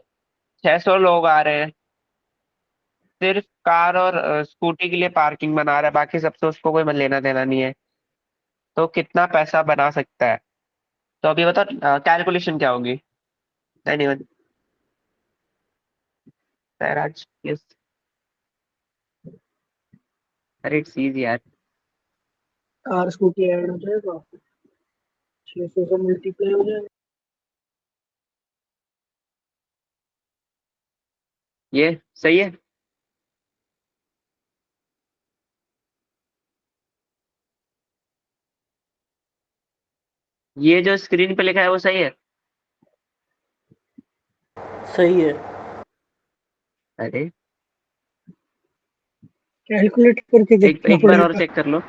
A: 600 लोग आ रहे हैं, सिर्फ कार और स्कूटी के लिए पार्किंग बना रहा है, बाकी सबसे उसको कोई लेना देना नहीं है, तो कितना पैसा बना सकता है? तो अभी बताओ कैलकुलेशन क्या होगी? एनीवन? सैराज, यस। अरे इट्स इजी यार।
G: कार स्कूटी ऐड हो जाएगा, 600 से मल्टीप्लाई हो जाएगा।
A: ये सही है। ये जो स्क्रीन पे लिखा है वो सही है?
C: सही है।
A: अरे
G: कैलकुलेट करके
A: एक
G: देखना
A: एक बार और
G: पड़ेगा।
A: चेक कर लो।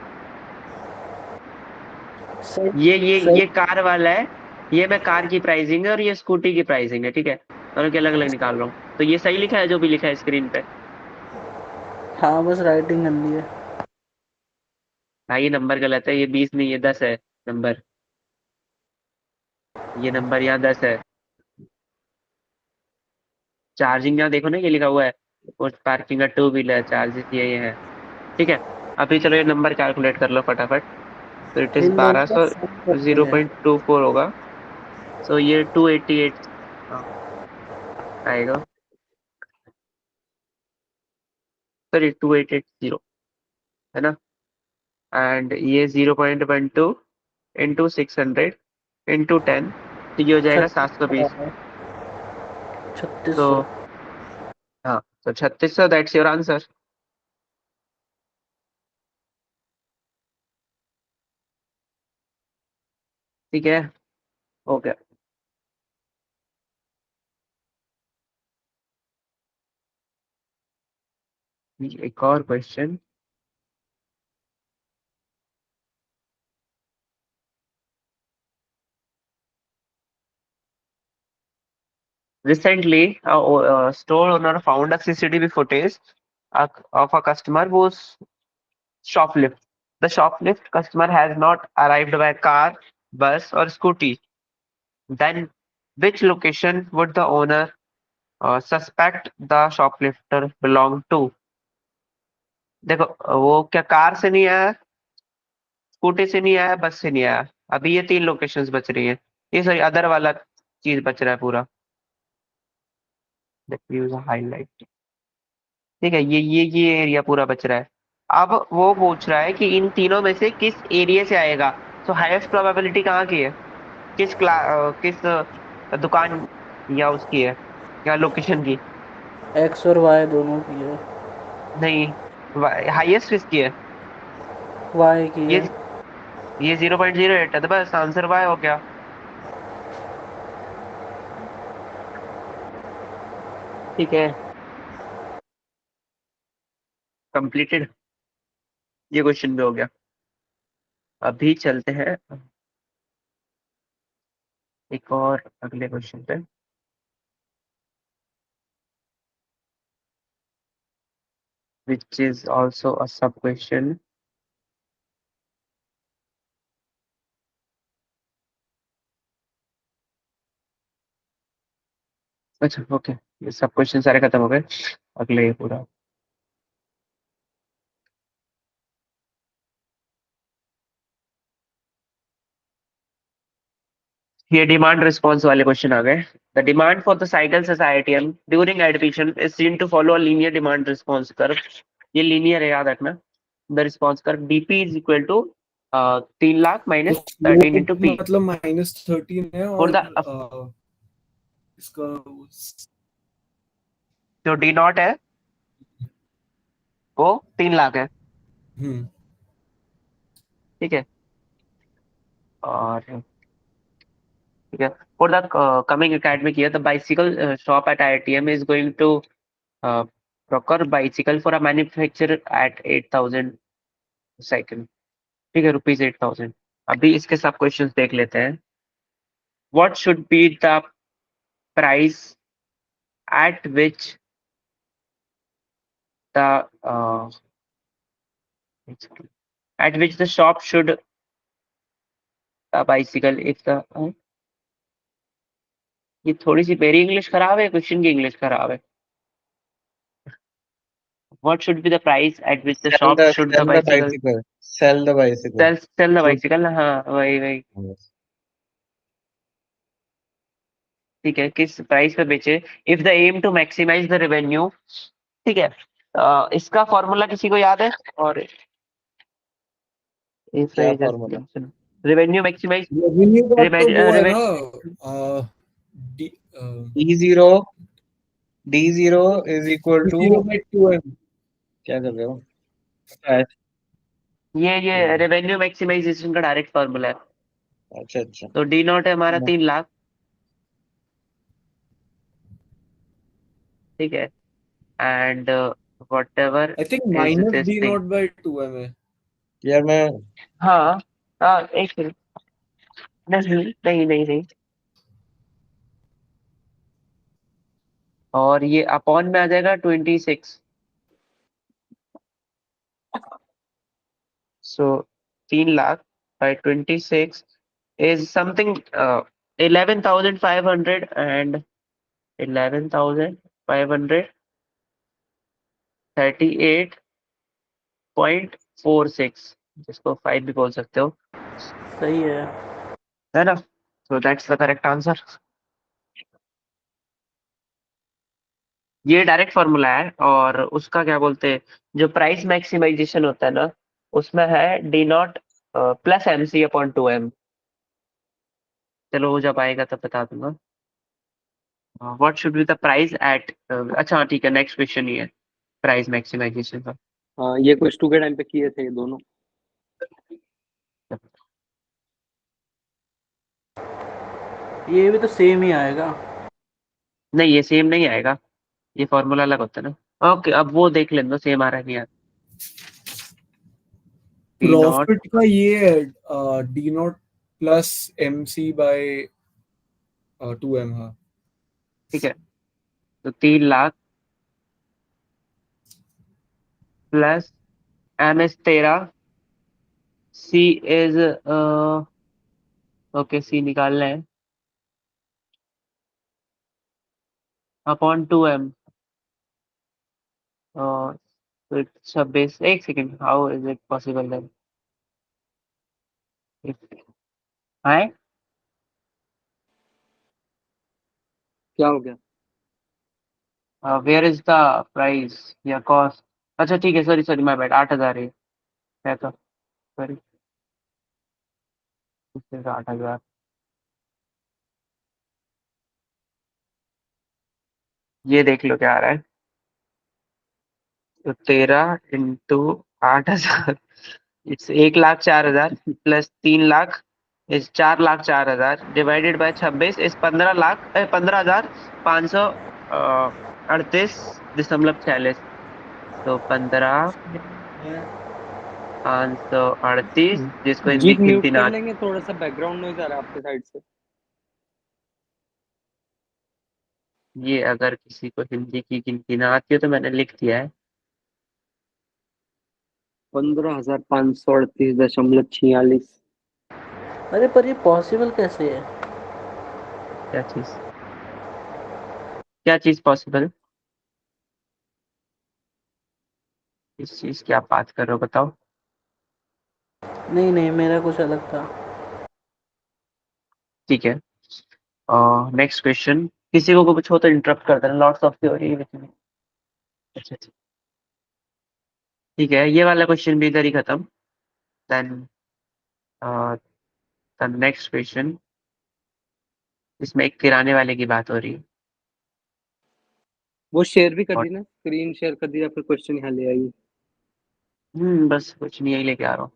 C: सही
A: ये कार वाला है, ये मैं कार की प्राइसिंग है और ये स्कूटी की प्राइसिंग है, ठीक है, दोनों की अलग अलग निकाल रहा हूँ। तो ये सही लिखा है जो भी लिखा है स्क्रीन पे?
C: हाँ, बस राइटिंग गंदी है।
A: भाई ये नंबर गलत है, ये 20 नहीं, ये 10 है नंबर। ये नंबर यहाँ 10 है। चार्जिंग यहाँ देखो ना, ये लिखा हुआ है और पार्किंग का टू व्हीलर चार्जेस ये है। ठीक है, अभी चलो ये नंबर कैलकुलेट कर लो फटाफट। तो इट इज
C: इन दोनों का
A: 1200,
C: सम करते हैं।
A: 0.24 होगा। सो ये 288 आएगा, सॉरी 2880 है ना। एंड ये 0.12 इंटू 600 इंटू 10, तो ये हो जाएगा 720।
C: 3600।
A: तो हाँ, तो 3600, दैट्स योर आंसर। ठीक है, ओके। एक और question. Recently, a store owner found a CCTV footage of a customer whose shoplift. The shoplift customer has not arrived by car, bus, or scooty. Then, which location would the owner suspect the shoplifter belong to? देखो, वो क्या car से नहीं आया, scooty से नहीं आया, बस से नहीं आया, अभी ये 3 लोकेशंस बच रही हैं। ये सॉरी अदर वाला चीज बच रहा है पूरा। हाईलाइट, ठीक है, ये एरिया पूरा बच रहा है। अब वो पूछ रहा है कि इन तीनों में से किस एरिया से आएगा। तो हाईएस्ट प्रोबेबिलिटी कहाँ की है? किस दुकान या उसकी है, या लोकेशन की?
C: एक्स और वाई दोनों की है।
A: नहीं, हाईएस्ट किसकी है?
C: वाई की
A: ये
C: है।
A: ये 0.08 है, तो बस आंसर वाई हो गया। ठीक है, कंप्लीटेड, ये क्वेश्चन भी हो गया। अभी चलते हैं एक और अगले क्वेश्चन पे, which is also a sub question. अच्छा ओके, ये सब क्वेश्चन सारे खत्म हो गए। अगले पूरा ये डिमांड रिस्पॉन्स वाले क्वेश्चन आ गए. The demand for the cycle IITM during admission is seen to follow a linear demand response curve. ये लीनियर है, याद रखना. The response curve DP is equal to 3 lakh minus 13 into P.
E: मतलब -13 है
A: for
E: और
A: द
E: इसका
A: जो डी नॉट है वो 3 लाख है.
E: हम्म
A: ठीक है. और ठीक है. For the coming academic year the bicycle shop at IITM is going to procure bicycle for a manufacturer at 8,000 cycle. ठीक है, ₹8,000. अभी इसके सब क्वेश्चंस देख लेते हैं. What should be the price at which the at which the shop should the bicycle if the ये थोड़ी सी मेरी इंग्लिश खराब है, क्वेश्चन की इंग्लिश खराब है. What should be the price at which the shop should the bicycle
H: Sell the bicycle.
A: sell the
H: Should-
A: bicycle. हाँ, वही.
H: Yes.
A: ठीक है, किस प्राइस पे बेचे. If the aim to maximize the revenue. ठीक है. इसका फॉर्मूला किसी को याद है? और इफ
H: क्या formula?
A: रेवेन्यू मैक्सिमाइज
E: रेवेन्यू का तो वो है
A: रेवे-
E: ना
H: D0 is equal to
E: 0/2m.
H: क्या कर रहे हो?
A: ये रेवेन्यू मैक्सिमाइजेशन का डायरेक्ट फॉर्मूला है.
H: अच्छा.
A: तो डी नॉट है हमारा 3 लाख. ठीक है. And what ever
E: I think minus D0/2m है.
H: यार मैं
A: हाँ, एक मिनट. नहीं. और ये अपॉन में आ जाएगा 26. सो 3 lakh bye 26 is something 11,500 and 11,538.46, जिसको 5 भी बोल सकते हो.
D: सही
A: है ना? So that's the correct answer. ये डायरेक्ट फॉर्मूला है. और उसका क्या बोलते हैं, जो प्राइस मैक्सिमाइजेशन होता है ना, उसमें है डी नॉट प्लस MC/2m. चलो वो जब आएगा तब बता दूंगा. What should be the price at. अच्छा हाँ, ठीक है. नेक्स्ट क्वेश्चन ये है प्राइस मैक्सिमाइजेशन का.
B: हाँ, ये क्वेश्चन 2 के टाइम पे किए थे ये दोनों.
D: ये भी तो सेम ही आएगा.
A: नहीं, ये सेम नहीं आएगा. ये फॉर्मूला अलग होता है ना. ओके, अब वो देख लेना सेम आ रहा है नहीं यार.
E: प्रॉफिट का ये है D0 प्लस MC/2m. हाँ,
A: ठीक है. तो 3 lakh plus MS 13. C is okay, C निकालना है अपॉन 2m. 26. एक सेकेंड, how is it possible then. Hi,
B: क्या हो गया?
A: वेयर इज द प्राइस या कॉस्ट. अच्छा ठीक है, सॉरी माय बैड. 8,000 है तो सॉरी. 8,000. ये देख लो क्या आ रहा है. तो 13 इंटू 8,000 इट्स 1,04,000 प्लस 3 लाख इस 4,04,000 डिवाइडेड बाय 26 इस 15,38.46. तो 15,538 जिसको हिंदी
B: जीत म्यूट
A: गिनती ना.
B: कर लेंगे, थोड़ा सा बैकग्राउंड नॉइज आ रहा है आपके साइड से.
A: ये अगर किसी को हिंदी की गिनती ना आती है तो मैंने लिख दिया है.
B: 15,538.46.
D: अरे पर ये पॉसिबल कैसे है?
A: क्या चीज पॉसिबल. इस चीज की आप बात कर रहे हो, बताओ.
D: नहीं मेरा कुछ अलग था.
A: ठीक है. नेक्स्ट क्वेश्चन, किसी को कुछ हो तो इंटरप्ट कर देना, लॉट्स ऑफ थ्योरी विच में। अच्छा अच्छा ठीक है, ये वाला क्वेश्चन भी इधर ही खत्म। देन द नेक्स्ट क्वेश्चन, इसमें एक किराने वाले की बात हो रही है।
B: वो शेयर भी कर
A: और
B: दी ना, स्क्रीन शेयर कर दी या फिर क्वेश्चन यहाँ ले आई।
A: बस कुछ नहीं, यही लेके आ रहा हूँ,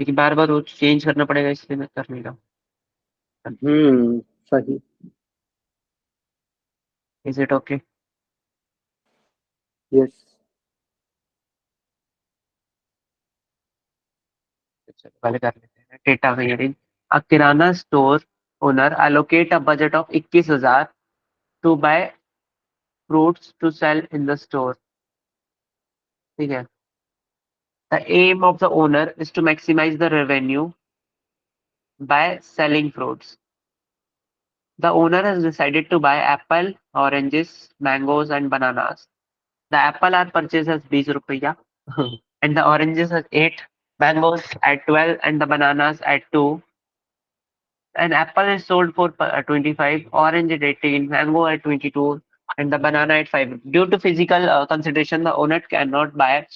A: लेकिन बार बार वो चेंज करना पड़ेगा, इसलिए मैं कर नहीं रहा
B: सही।
A: हूँ। Is it okay?
B: यस।
A: पहले कर लेते हैं data wearing. A kirana store owner allocate a budget of 21,000 to buy fruits to sell in the store। ठीक है, the aim of the owner is to maximize the revenue by selling fruits। The owner has decided to buy apple, oranges, mangoes and bananas। The apple are purchased as 20 rupiya and the oranges at 8, mangoes at 12 and the bananas at 2। An apple is sold for 25, orange at 18, mango at 22, and the banana at 5। Due to physical consideration, the owner cannot buy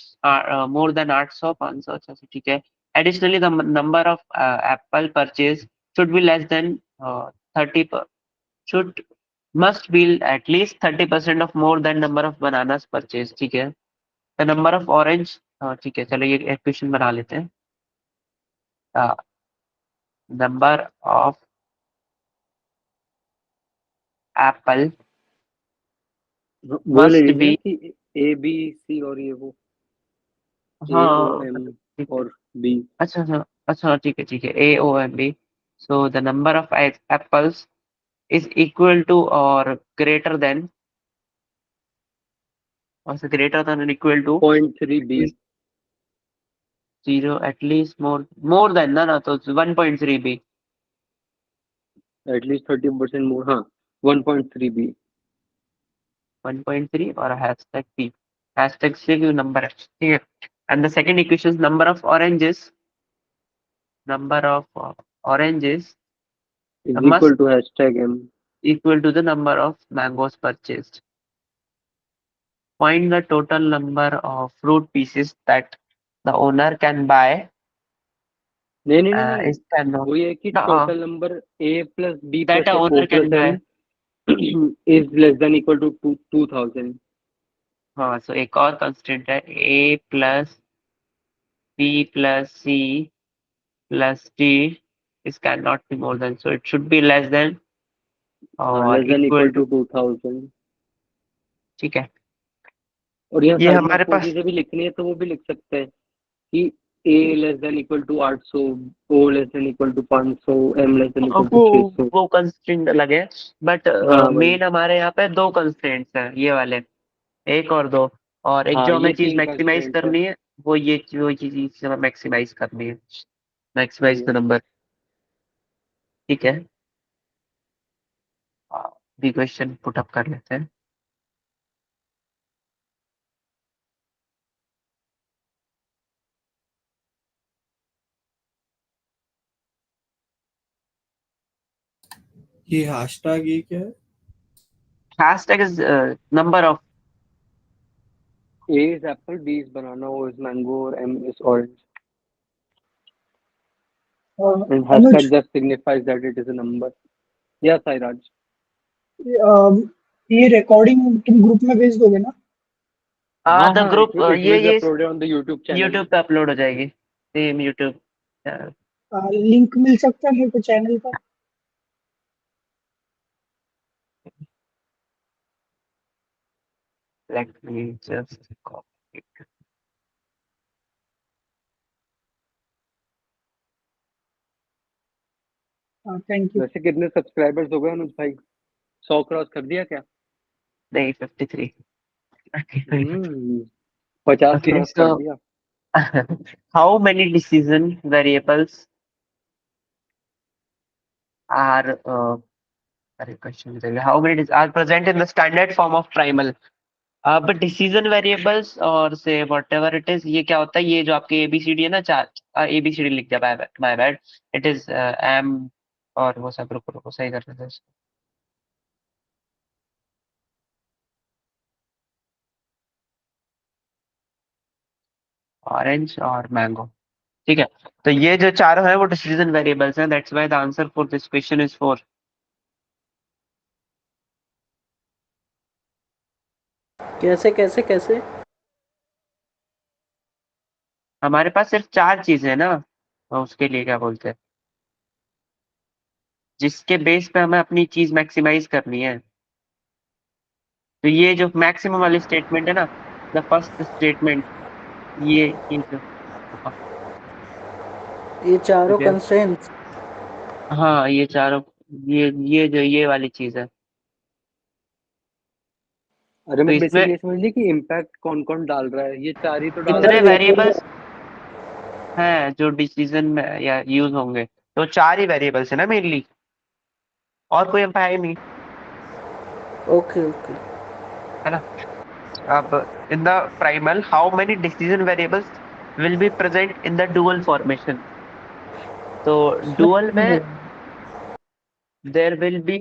A: more than 800, 500। अच्छा अच्छा, ठीक है। Additionally, the number of apple purchase should be less than 30 should must be at least 30% of more than number of bananas purchased। ठीक है। The number of orange, ठीक है, चलो ये इक्वेशन बना लेते हैं। Number of apple
B: वो ले
A: must
B: लीजिए ना
A: be,
B: कि ए बी सी और ये वो ए ओ
A: हाँ
B: एम
A: ठीक है,
B: और बी।
A: अच्छा अच्छा अच्छा, ठीक है, AOMB। So the number of apples is equal to or greater than, or is greater than or equal to
B: 0.3 B.
A: 0, at least more than ना ना, तो 1.3 B।
B: एटलीस्ट 30% मोर, हाँ 1.3 बी।
A: 1.3 और हैशटैग P, हैशटैग से क्यों नंबर है, ठीक है। And the second equation, number of oranges
B: is
A: must
B: equal to hashtag M.
A: equal to the number of mangoes purchased। Find the total number of fruit pieces that the owner can buy।
B: नहीं नहीं नहीं नहीं,
A: Is cannot,
B: वो ये है कि
A: no,
B: total number A plus B
A: that
B: plus
A: a
B: O
A: owner
B: plus
A: can
B: M
A: buy।
B: Is less than equal to 2000।
A: हाँ, so एक और कंस्टेंट है, a plus b plus c plus d is cannot be more than, so it should be less than
B: हाँ
A: or
B: less than
A: equal
B: equal
A: to।
B: To 2000।
A: ठीक है,
B: और यहाँ
A: ये
B: साइड में
A: हमारे
B: आपको
A: पास
B: चीजें भी लिखनी है तो वो भी लिख सकते हैं कि A less than equal to 800, O less than equal to 500, M less than equal to
A: वो
B: 600।
A: वो कंस्टेंट अलग है, बट
B: हाँ वही।
A: मेन हमारे यहाँ पे दो कंस्टेंट्स हैं, ये वाले, एक और दो। और एक
B: हाँ
A: जो हमें
B: ये
A: चीज
B: 3
A: मैक्सिमाइज
B: कंस्ट्रेंट है।
A: करनी है, वो ये चीज हमें मैक्सिमाइज करनी है,
B: सही
A: मैक्सिमाइज द
B: है।
A: नंबर। ठीक है, भी क्वेश्चन पुट अप कर लेते हैं।
E: ये हैशटैग ये क्या है?
A: Hashtag is number of,
B: A is apple, B is banana, O is mango, or M is orange. And
G: Anuj,
B: hashtag just signifies that it is a number. Yes, Sairaj.
G: ये recording तुम group में भेज दोगे ना?
B: हाँ
A: the
B: हाँ,
A: group,
B: it will be
A: ये
B: uploaded on the YouTube channel.
A: YouTube पे अपलोड हो जाएगी, सेम यूट्यूब।
G: लिंक मिल सकता है मेरे को चैनल का?
A: Late me just copy.
G: Thank you.
B: वैसे कितने सब्सक्राइबर्स हो गए अनुज भाई? 100 क्रॉस कर दिया क्या?
A: नहीं, 53।
B: हम्म 50
A: ओके,
B: क्रॉस कर
A: सो
B: दिया।
A: how many decision variables are correct question is how many are present in the standard form of primal। अब डिसीजन वेरिएबल्स और से whatever it is, ये क्या होता है, ये जो आपके ABCD है ना, चार ABCD लिख दिया, my bad, it is M, और वो सब, रुको रुको सही कर देते हैं इसको। ऑरेंज और मैंगो। ठीक है, तो ये जो चारों है वो डिसीजन वेरिएबल्स हैं, that's why the answer for this question is 4।
C: कैसे कैसे कैसे?
A: हमारे पास सिर्फ 4 चीजें हैं ना, तो उसके लिए क्या बोलते हैं, जिसके बेस पे हमें अपनी चीज मैक्सिमाइज करनी है। तो ये जो मैक्सिमम वाली स्टेटमेंट है ना, द फर्स्ट स्टेटमेंट, ये जो,
C: ये चारों
A: ठीक है,
C: कंस्ट्रेंट्स।
A: हाँ ये चारों, ये जो ये वाली चीज है,
B: अरे
A: तो
B: मैं
A: इसमें
B: बेसिकली ये समझ ली कि इम्पैक्ट कौन कौन डाल रहा है, ये चार ही तो डाल
A: कितने
B: रहे हैं।
A: वेरिएबल्स हैं जो डिसीजन में या यूज होंगे, तो 4 ही वेरिएबल्स है ना मेनली, और कोई है ही नहीं,
C: ओके ओके।
A: है ना। अब in the primal how many decision variables will be present in the dual formation, तो dual में there will be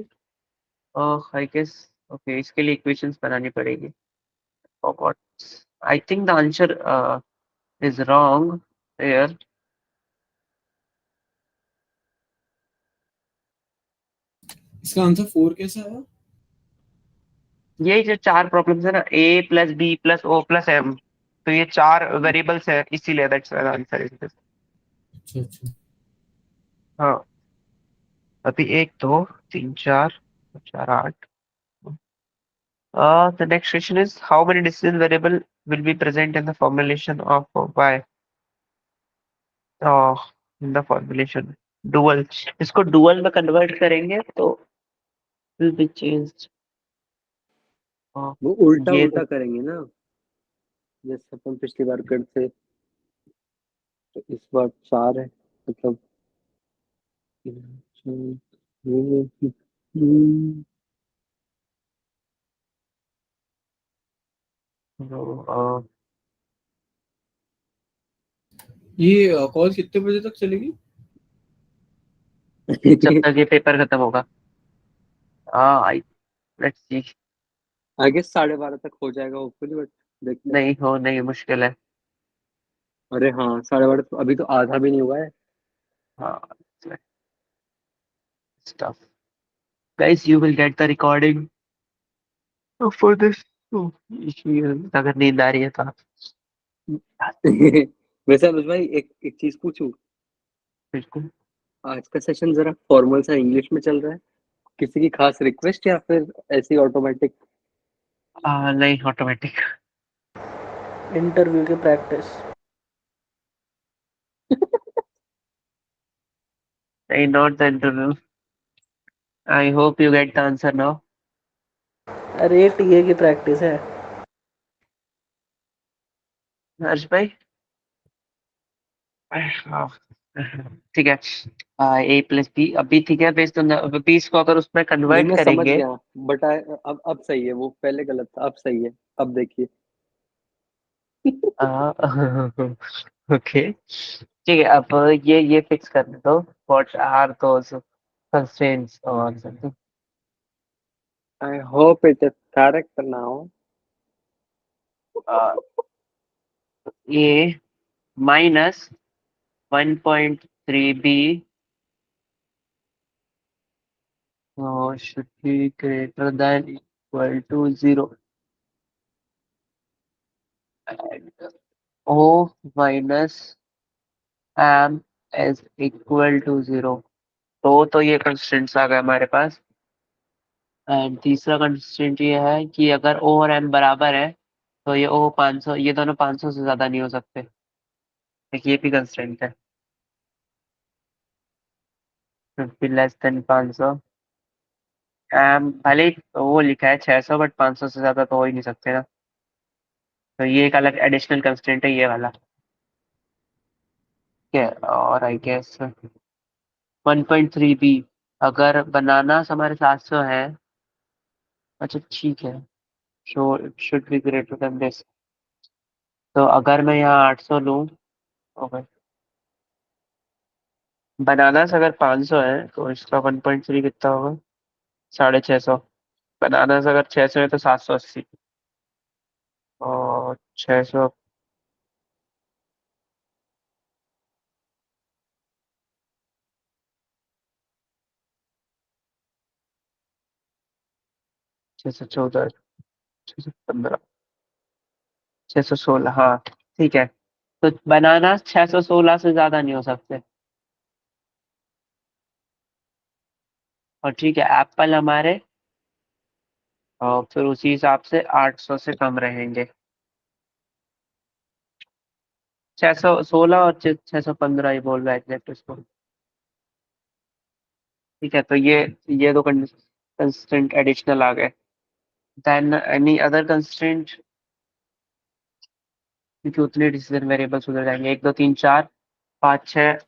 A: I guess, okay, इसके लिए equations बनानी पड़ेगी, forgot, I think the answer is wrong here।
E: इसका आंसर 4 कैसा है?
A: ये जो 4 प्रॉब्लम्स है ना, a plus b plus o plus m, तो ये 4 वेरिएबल्स है, इसीलिए that's why the answer is this.
E: अच्छा अच्छा।
A: हाँ, अभी 1 2 3 4 4 8। The next question is how many decision variable will be present in the formulation of y? Uh, in the formulation dual, इसको dual में convert करेंगे तो will be changed।
B: वो उल्टा
A: ये तो
B: उल्टा करेंगे ना, जैसे अपन पिछली बार करते, तो इस बार चार है, मतलब
A: uh,
E: ये कॉल कितने बजे तक चलेगी?
A: जब तक ये पेपर खत्म होगा। I let's see.
B: I guess 12:30 तक हो जाएगा होपफुली, बट देखते हैं।
A: नहीं मुश्किल है।
B: अरे हाँ, 12:30 तो अभी तो आधा भी नहीं हुआ है।
A: हाँ, stuff guys, you will get the recording for this। अगर नींद आ रही है तो आप
B: वैसे अनुज भाई एक एक चीज पूछूं,
A: बिल्कुल।
B: आज का सेशन जरा फॉर्मल सा इंग्लिश में चल रहा है, किसी की खास रिक्वेस्ट या फिर ऐसी ऑटोमेटिक?
A: नहीं, ऑटोमेटिक।
C: इंटरव्यू की प्रैक्टिस।
A: नहीं, not the interview। I hope you get the answer now।
C: अरे टीए की प्रैक्टिस है।
A: हर्ष भाई, हाँ, ठीक है। ए प्लस बी अभी ठीक है, बेस्ड ऑन बी इसको अगर उसमें
B: नहीं
A: कन्वर्ट
B: मैं समझ
A: करेंगे।
B: गया, बट अब सही है, वो पहले गलत था, अब सही है, अब देखिए।
A: ओके, ठीक है, अब ये फिक्स करने दो, व्हाट आर दोस कंस्ट्रेंट्स और something.
B: I hope it is correct now.
A: A minus 1.3 B should be greater than equal to 0, and O minus M is equal to 0। तो ये कंस्टेंट्स आ गए हमारे पास। एंड तीसरा कंस्टेंट ये है कि अगर O और M बराबर है, तो ये O 500, ये दोनों 500 से ज्यादा नहीं हो सकते। एक ये भी कंस्टेंट है, लेस देन 500। M भले ही वो लिखा है 600, बट 500 से ज्यादा तो हो ही नहीं सकते ना, तो ये एक अलग एडिशनल कंस्टेंट है ये वाला। ठीक है, और आई गेस 1.3 बी, अगर बनानास हमारे 700 है, अच्छा ठीक है, so it should be greater than this. तो अगर मैं यहाँ 800 लूँ, ओके, बनानास अगर 500 है तो इसका 1.3 कितना होगा, 650। बनानास अगर 600 है तो 780, और 600 614, 615, 616, हाँ ठीक है। तो बनाना 616 से ज्यादा नहीं हो सकते। और ठीक है, एप्पल हमारे और फिर उसी हिसाब से 800 से कम रहेंगे। 616 और 615 ही बोल रहा है एग्जैक्ट उसको। ठीक है, तो ये दो कंस्टेंट एडिशनल आ गए। देन एनी अदर कंस्टेंट, क्योंकि उतने डिसीजन वेरिएबल्स उधर जाएंगे, 1 2 3 4 5 6।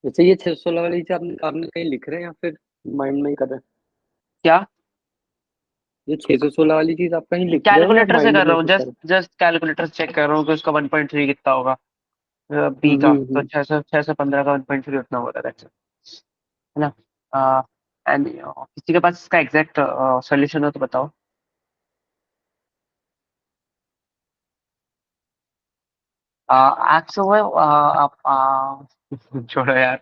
B: वैसे ये 616 वाली चीज आपने कहीं लिख रहे हैं या फिर माइंड में ही कर रहे हैं?
A: क्या?
B: ये 616 वाली चीज आप कहीं लिख रहे हो या
A: कैलकुलेटर से
B: माइंड
A: कर
B: में
A: रहा हूँ,
B: ही कर रहे
A: जस्ट जस्ट कैलकुलेटर चेक कर रहा हूँ कि उसका 1.3 कितना होगा
B: हो?
A: बी का। तो 615 का 1.3 उतना होगा, that's it, है ना? एंड किसी के पास इसका एग्जैक्ट सॉल्यूशन हो तो बताओ। एक्स हुआ आप छोड़ो यार,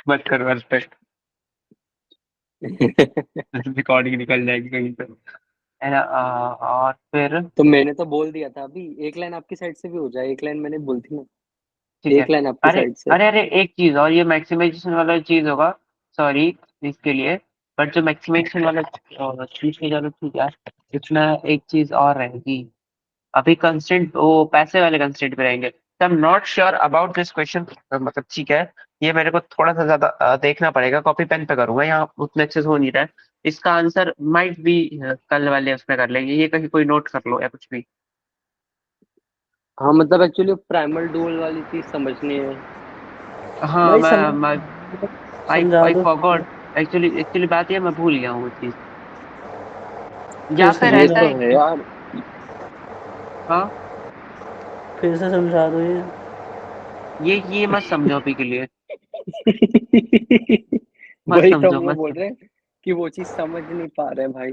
A: मत करो इस पे। रिकॉर्डिंग निकल जाएगी कहीं पे, है ना? और फिर
B: तो मैंने तो बोल दिया था अभी, एक लाइन आपकी साइड से भी हो जाए, एक लाइन मैंने बोली थी ना।
A: ठीक है।
B: एक लाइन आपकी
A: अरे
B: साइड से।
A: अरे अरे, एक चीज और, ये मैक्सिमाइजेशन वाला चीज होगा, सॉरी इसके लिए। बट जो मैक्सिमाइजेशन वाला चीज है, चलो ठीक है, इसमें एक चीज और रहेगी। अभी कंस्टेंट वो पैसे वाले कंस्टेंट पे रहेंगे, तो I am not sure about this question. मतलब ठीक है, ये मेरे को थोड़ा सा ज्यादा देखना पड़ेगा, कॉपी पेन पे करूंगा, यहाँ उतने अच्छे से हो नहीं रहा है। इसका आंसर माइट बी कल वाले उसमें कर लेंगे, ये कहीं कोई नोट कर लो या कुछ भी।
B: हाँ मतलब एक्चुअली प्राइमल डुअल वाली चीज समझनी है।
A: हाँ,
B: भाई
A: मैं आई
B: समझा
A: आई
B: दो।
A: फॉरगॉट। एक्चुअली एक्चुअली बात ये, मैं भूल गया हूँ वो चीज, या
I: फिर से
A: फिर
B: ये
A: ऐसा
I: समझा
B: तो
A: है
B: है
A: कि
B: यार।
A: हाँ,
I: फिर से समझा दो ये।
A: ये मत समझो अभी के लिए, मत
B: वही तो हम
A: समझो
B: वो
A: मत
B: बोल
A: समझो।
B: रहे हैं कि वो चीज समझ नहीं पा रहे हैं भाई।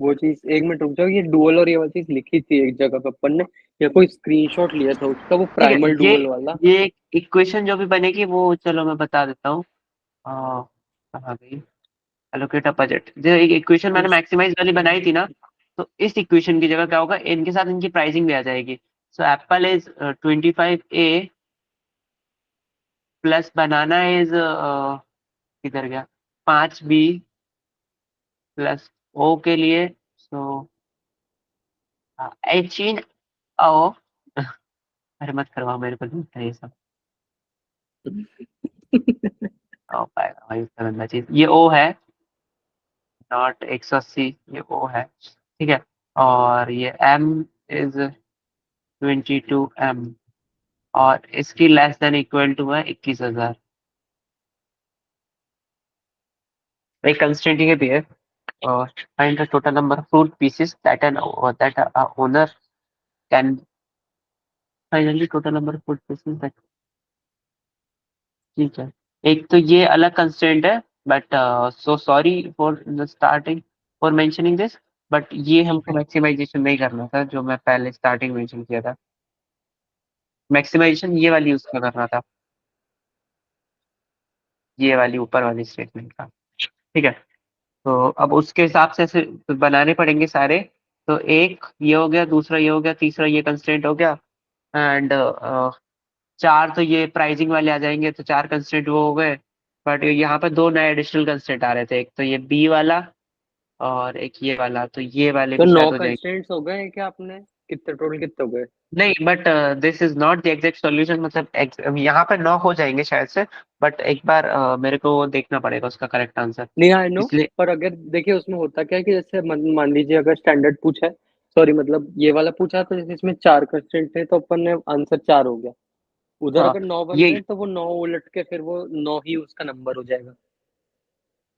B: वो चीज एक मिनट रुक जाओ, ये डुअल और ये वाली चीज लिखी थी एक जगह पे अपन ने, या कोई स्क्रीनशॉट लिया था उसका, वो
A: ठीक है,
B: प्राइमल डुअल वाला।
A: ये इक्वेशन जो भी बनेगी वो चलो मैं बता देता हूँ। कहाँ गई? एलोकेट अ बजट, जो एक इक्वेशन मैंने मैक्सिमाइज वाली बनाई थी ना, तो इस इक्वेशन की जगह क्या होगा, इनके साथ इनकी प्राइसिंग भी आ जाएगी। So apple is 25A plus banana is किधर गया, 5B प्लस ओ के लिए, सो 18O। अरे मत करवाओ मेरे को दूसरा ये सब, हो पाएगा भाई इसका गंदा चीज, ये ओ है, नॉट 180, ये ओ है, ठीक है। और ये एम इज 22M, और इसकी लेस देन इक्वल टू है 21,000। एक कंस्टेंट ये भी है, और find the total number of fruit pieces that owner can, finally total number of fruit pieces that, ठीक है। एक तो ये अलग कंस्टेंट है, but so sorry for the starting for mentioning this, but ये हमको मैक्सिमाइजेशन नहीं करना था, जो मैं पहले स्टार्टिंग मेंशन किया था। मैक्सिमाइजेशन ये वाली उसका करना था, ये वाली ऊपर वाली स्टेटमेंट का, ठीक है। तो अब उसके हिसाब से ऐसे बनाने पड़ेंगे सारे। तो एक ये हो गया, दूसरा ये हो गया, तीसरा ये कंस्टेंट हो गया, एंड चार तो ये प्राइसिंग वाले आ जाएंगे, तो चार कंस्टेंट वो हो गए। बट यहाँ पे दो नए एडिशनल कंस्टेंट आ रहे थे, एक तो ये बी वाला और एक ये वाला, तो ये वाले
B: तो
A: भी शायद
B: 9
A: हो जाएंगे।
B: कंस्टेंट्स हो गए हैं क्या आपने? कितने टोटल कितने हो गए?
A: नहीं, but this is not the exact solution, मतलब यहाँ पे 9 हो जाएंगे शायद से, बट एक बार मेरे को वो देखना पड़ेगा उसका करेक्ट आंसर,
B: नहीं आई नो।
A: इसलिए।
B: पर अगर देखिए उसमें होता क्या है कि जैसे मान लीजिए अगर स्टैंडर्ड पूछा है, सॉरी मतलब ये वाला पूछा, तो जैसे इसमें 4 कंस्टेंट थे तो अपन ने आंसर 4 हो गया। उधर
A: हाँ
B: अगर 9 बन
A: ये
B: रहे हैं तो वो 9 उलट के फिर वो 9 ही उसका नंबर हो जाएगा।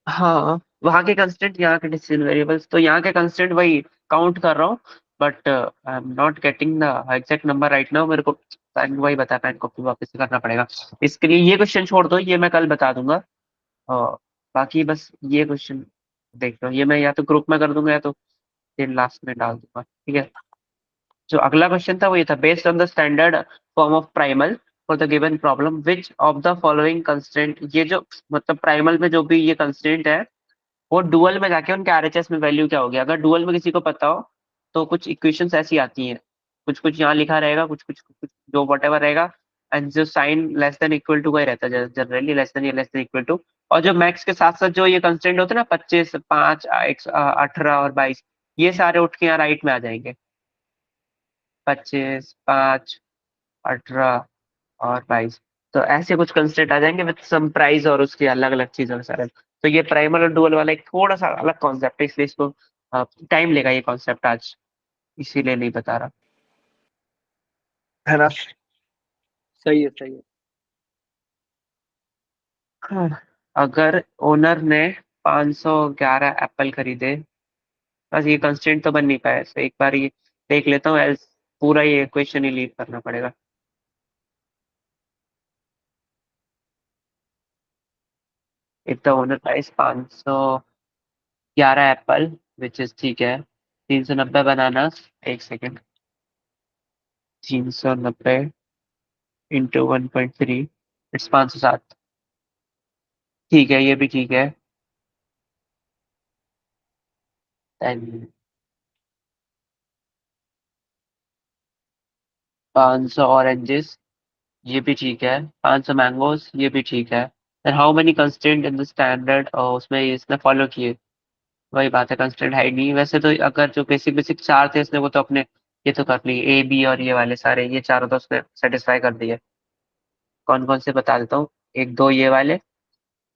A: हाँ, वहाँ के कंस्टेंट यहाँ के डिसीजन वेरिएबल्स, तो यहाँ के कंस्टेंट वही काउंट कर रहा हूँ, but I am not getting the exact number right now. मेरे को वही बता, पेन कॉपी वापस से करना पड़ेगा। इसके लिए ये क्वेश्चन छोड़ दो, ये मैं कल बता दूंगा। और बाकी बस ये क्वेश्चन देख लो, ये मैं या तो ग्रुप में कर दूंगा या तो फिर लास्ट में डाल दूंगा, ठीक है। जो अगला क्वेश्चन था वो ये था, based on the standard form of primal for the given problem which of the following constant, ये जो मतलब प्राइमल में जो भी ये कंस्टेंट है, वो डुअल में जाके उनके आरएचएस में वैल्यू क्या होगी। अगर डुअल में किसी को पता हो तो कुछ इक्वेशंस ऐसी आती हैं, कुछ कुछ यहाँ लिखा रहेगा, कुछ कुछ कुछ जो वटेवर रहेगा, एंड जो sign less than equal to का ही रहता है जनरली, लेस देन या लेस देन इक्वल टू। और जो मैक्स के साथ साथ जो ये कंस्टेंट होते हैं ना 25, 5, 18 और 22, ये सारे उठ के यहाँ राइट में आ जाएंगे। 25, 5, 18 और 22, तो ऐसे कुछ कंस्टेंट आ जाएंगे विद सम प्राइस और उसकी अलग अलग चीजों के सारे। तो ये प्राइमल और डुअल वाला एक थोड़ा सा अलग कॉन्सेप्ट है, इसलिए इसको टाइम लेगा ये कॉन्सेप्ट आज, इसीलिए नहीं बता रहा है ना।
B: सही है, सही है।
A: हाँ, अगर ओनर ने 511 एप्पल खरीदे, बस ये कंस्टेंट तो बन नहीं पाया, तो एक बार ये देख लेता हूँ, एल्स पूरा ये क्वेश्चन ही लीव करना पड़ेगा। If the owner price 511 Apple which is, ठीक है, 390 बनाना, एक सेकेंड, 390 इंटू 1.3, इट्स 507। ठीक है, ये भी ठीक है। Then 500 ऑरेंजेस, ये भी ठीक है। 500 मैंगोज, ये भी ठीक है। Then how many constant in the standard, उसमें इसने फॉलो किए, वही बात है, कंस्टेंट है ही नहीं वैसे तो। अगर जो बेसिक बेसिक चार थे इसने वो तो अपने ये तो कर लिए, ए बी और ये वाले सारे, ये चारों तो उसने सेटिस्फाई कर दिए। कौन कौन से बता देता हूँ, एक दो ये वाले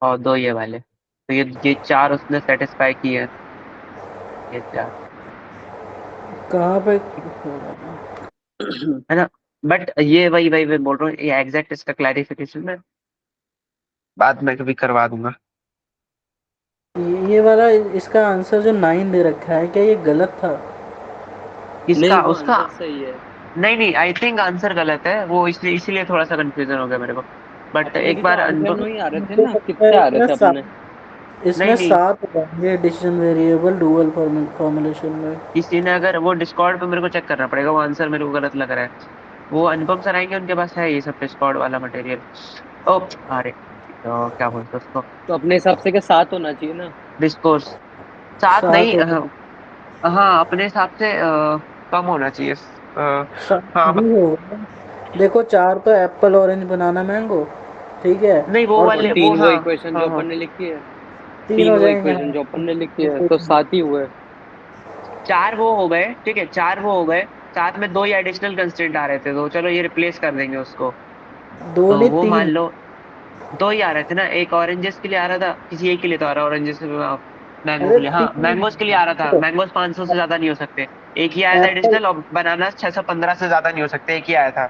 A: और दो ये वाले, तो ये चार उसने सेटिस्फाई किए, ये चार,
I: कहाँ पे?
A: है ना। बट ये वही वही मैं बोल रहा हूँ, ये एग्जैक्ट इसका क्लैरिफिकेशन मैं बाद में कभी करवा दूंगा।
I: ये वाला इसका आंसर जो 9 दे रखा है, क्या ये गलत था?
A: इसका
B: नहीं, वो
A: उसका
B: आंसर सही है।
A: नहीं नहीं, आई थिंक आंसर गलत है वो, इसलिए इसीलिए थोड़ा सा कंफ्यूजन हो गया मेरे को। बट
B: अपने
A: एक
B: भी तो
A: बार
B: आंसर
A: अनुभव,
B: नहीं आ रहे थे
I: मुझे
B: ना,
I: लगता
B: कितने
I: है
B: आ रहे थे अपने?
A: नहीं
I: इसमें
A: नहीं,
I: 7 होंगे डिसीजन वेरिएबल डुअल फॉर्मुलेशन में।
A: किसी ने अगर वो डिस्कॉर्ड पे, मेरे को चेक करना पड़ेगा, वो आंसर मेरे को गलत लग रहा है। वो अनुपम सर आएंगे, उनके पास है ये सब डिस्कॉर्ड वाला मटेरियल। ओ, अरे क्या बोलते हैं उसको,
B: तो अपने हिसाब से क्या 7 होना चाहिए ना?
A: डिस्कोर्स। सात
I: 7
A: नहीं,
I: होगा।
A: हाँ अपने हिसाब से कम होना चाहिए।
I: 7
A: हाँ
I: भी होगा। देखो 4 तो एप्पल ऑरेंज बनाना मैंगो, ठीक है।
A: नहीं वो
I: और
B: और
A: वाले वो,
B: 3 वो
A: हाँ
B: इक्वेशन जो
A: हाँ हाँ,
B: अपन ने लिखी है,
I: 3
B: 3
I: हो
B: वो
I: जाएंगे,
B: इक्वेशन
I: हाँ।
B: जो अपन ने लिखी है, तो 7 ही हुए।
A: चार वो हो गए, ठीक है, चार वो हो गए। साथ में दो ही एडिशनल कंस्टेंट आ रहे थे, तो चलो ये रिप्लेस कर देंगे उसको।
I: 2
A: तो
I: नहीं
A: वो मान
I: 3।
A: लो दो ही आ रहे थे ना, एक ऑरेंजेस के लिए आ रहा था, किसी एक के लिए तो आ रहा, ऑरेंजेस मैंगो
I: अरे
A: के लिए, हाँ
I: 3
A: मैंगोज के लिए आ रहा था। मैंगोज 500 से ज्यादा नहीं हो सकते, एक ही आया था
I: एप्पल।
A: एडिशनल, और बनाना 615 से ज्यादा नहीं हो सकते, एक ही आया था।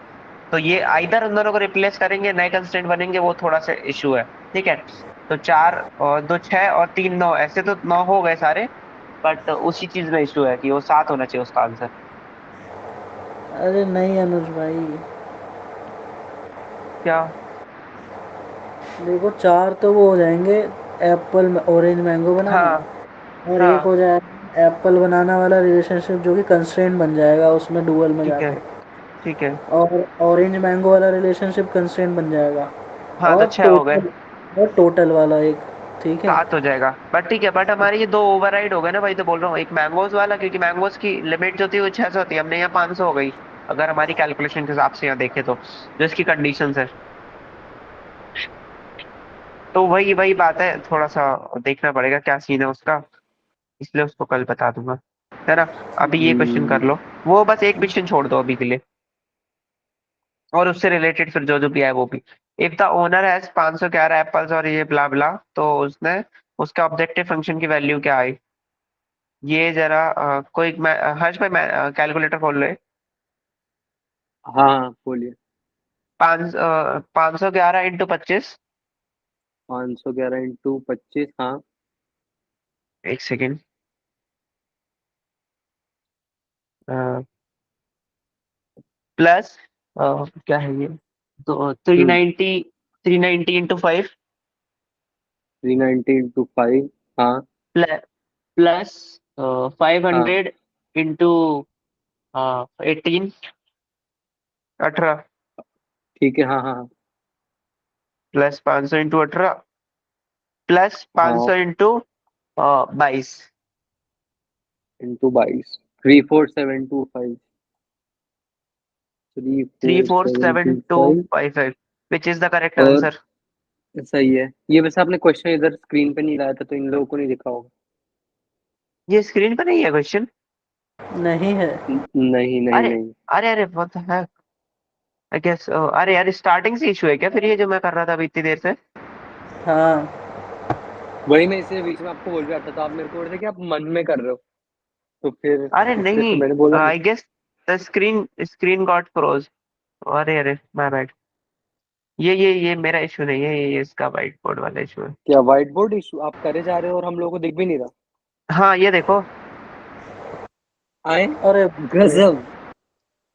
A: तो ये आइदर उन दोनों को रिप्लेस करेंगे, नए कंस्टेंट बनेंगे, वो थोड़ा सा इशू है, ठीक है। तो चार और दो छह और तीन नौ, ऐसे तो नौ हो गए सारे, बट उसी चीज में इशू है कि वो सात होना चाहिए उसका आंसर।
I: अरे नहीं अनुज भाई,
A: क्या?
I: देखो 4 तो वो हो जाएंगे एप्पल ऑरेंज मैंगो बनाना,
A: हाँ
I: और एक
A: हाँ,
I: हो जाएगा एप्पल बनाना वाला रिलेशनशिप जो कि कंस्ट्रेंट बन जाएगा उसमें डुअल में
A: ठीक है
I: जाके,
A: ठीक है,
I: और ऑरेंज मैंगो वाला रिलेशनशिप कंस्ट्रेंट बन जाएगा,
A: हाँ तो
I: और
A: छह हो गए,
I: टोटल वाला एक, ठीक है।
A: सात हो जाएगा। बट ठीक है, बट हमारे ये दो ओवरराइड हो गए ना भाई, तो बोल रहा हूँ एक मैंगोज वाला, क्योंकि मैंगोज की लिमिट जो थी वो 600 होती है, हमने यहाँ 500 हो गई, अगर हमारी कैलकुलेशन के हिसाब से यहाँ देखे तो, जो इसकी कंडीशन है। तो वही वही बात है, थोड़ा सा देखना पड़ेगा क्या सीन है उसका, इसलिए उसको कल बता दूंगा, है ना। अभी ये क्वेश्चन कर लो, वो बस एक क्वेश्चन छोड़ दो अभी के लिए, और उससे रिलेटेड फिर जो जो भी है वो भी। If the owner has 511 apples और ये ब्ला ब्ला, तो उसने उसका ऑब्जेक्टिव फंक्शन की वैल्यू क्या आई, ये जरा कोई हर्ष भाई कैलकुलेटर खोल ले।
B: हाँ हाँ, बोलिए।
A: 511 इंटू 25,
B: 511 इंटू 25, हाँ।
A: एक सेकेंड, प्लस क्या है ये, तो थ्री
B: हम्म
A: नाइनटी 390 इंटू 5,
B: 390 इंटू 5, हाँ
A: प्लस फाइव
B: हाँ।
A: हंड्रेड इंटू 18, 18,
B: ठीक है, हाँ हाँ हाँ।
A: प्लस 500 इंटू 18, प्लस 500
B: हाँ,
A: into 22
B: into 22 34725 34725
A: 34725 which is the correct
B: और
A: answer.
B: सही है। ये वैसे आपने क्वेश्चन इधर स्क्रीन पे नहीं लाया था तो इन लोगों को नहीं दिखा होगा।
A: ये स्क्रीन पर नहीं है क्वेश्चन?
I: नहीं है।
B: नहीं नहीं
A: अरे
B: नहीं।
A: अरे what the heck, I guess. अरे यार स्टार्टिंग से इशू है क्या फिर ये जो मैं कर रहा था अभी इतनी देर से?
I: हाँ
B: वही मैं इसे बीच में आपको बोल रहा था तो आप मेरे को बोल रहे थे कि आप मन में कर रहे हो तो फिर
A: अरे
B: इसलिए तो
A: नहीं,
B: मैंने बोला
A: I guess the screen got froze. अरे अरे माय बैड। ये मेरा इशू नहीं है, ये इसका व्हाइट बोर्ड वाला इशू है।
B: क्या व्हाइट बोर्ड इशू आप करे जा रहे हो और हम लोगों को दिख भी नहीं रहा।
A: हाँ ये देखो।
B: आए
I: अरे
B: गजब।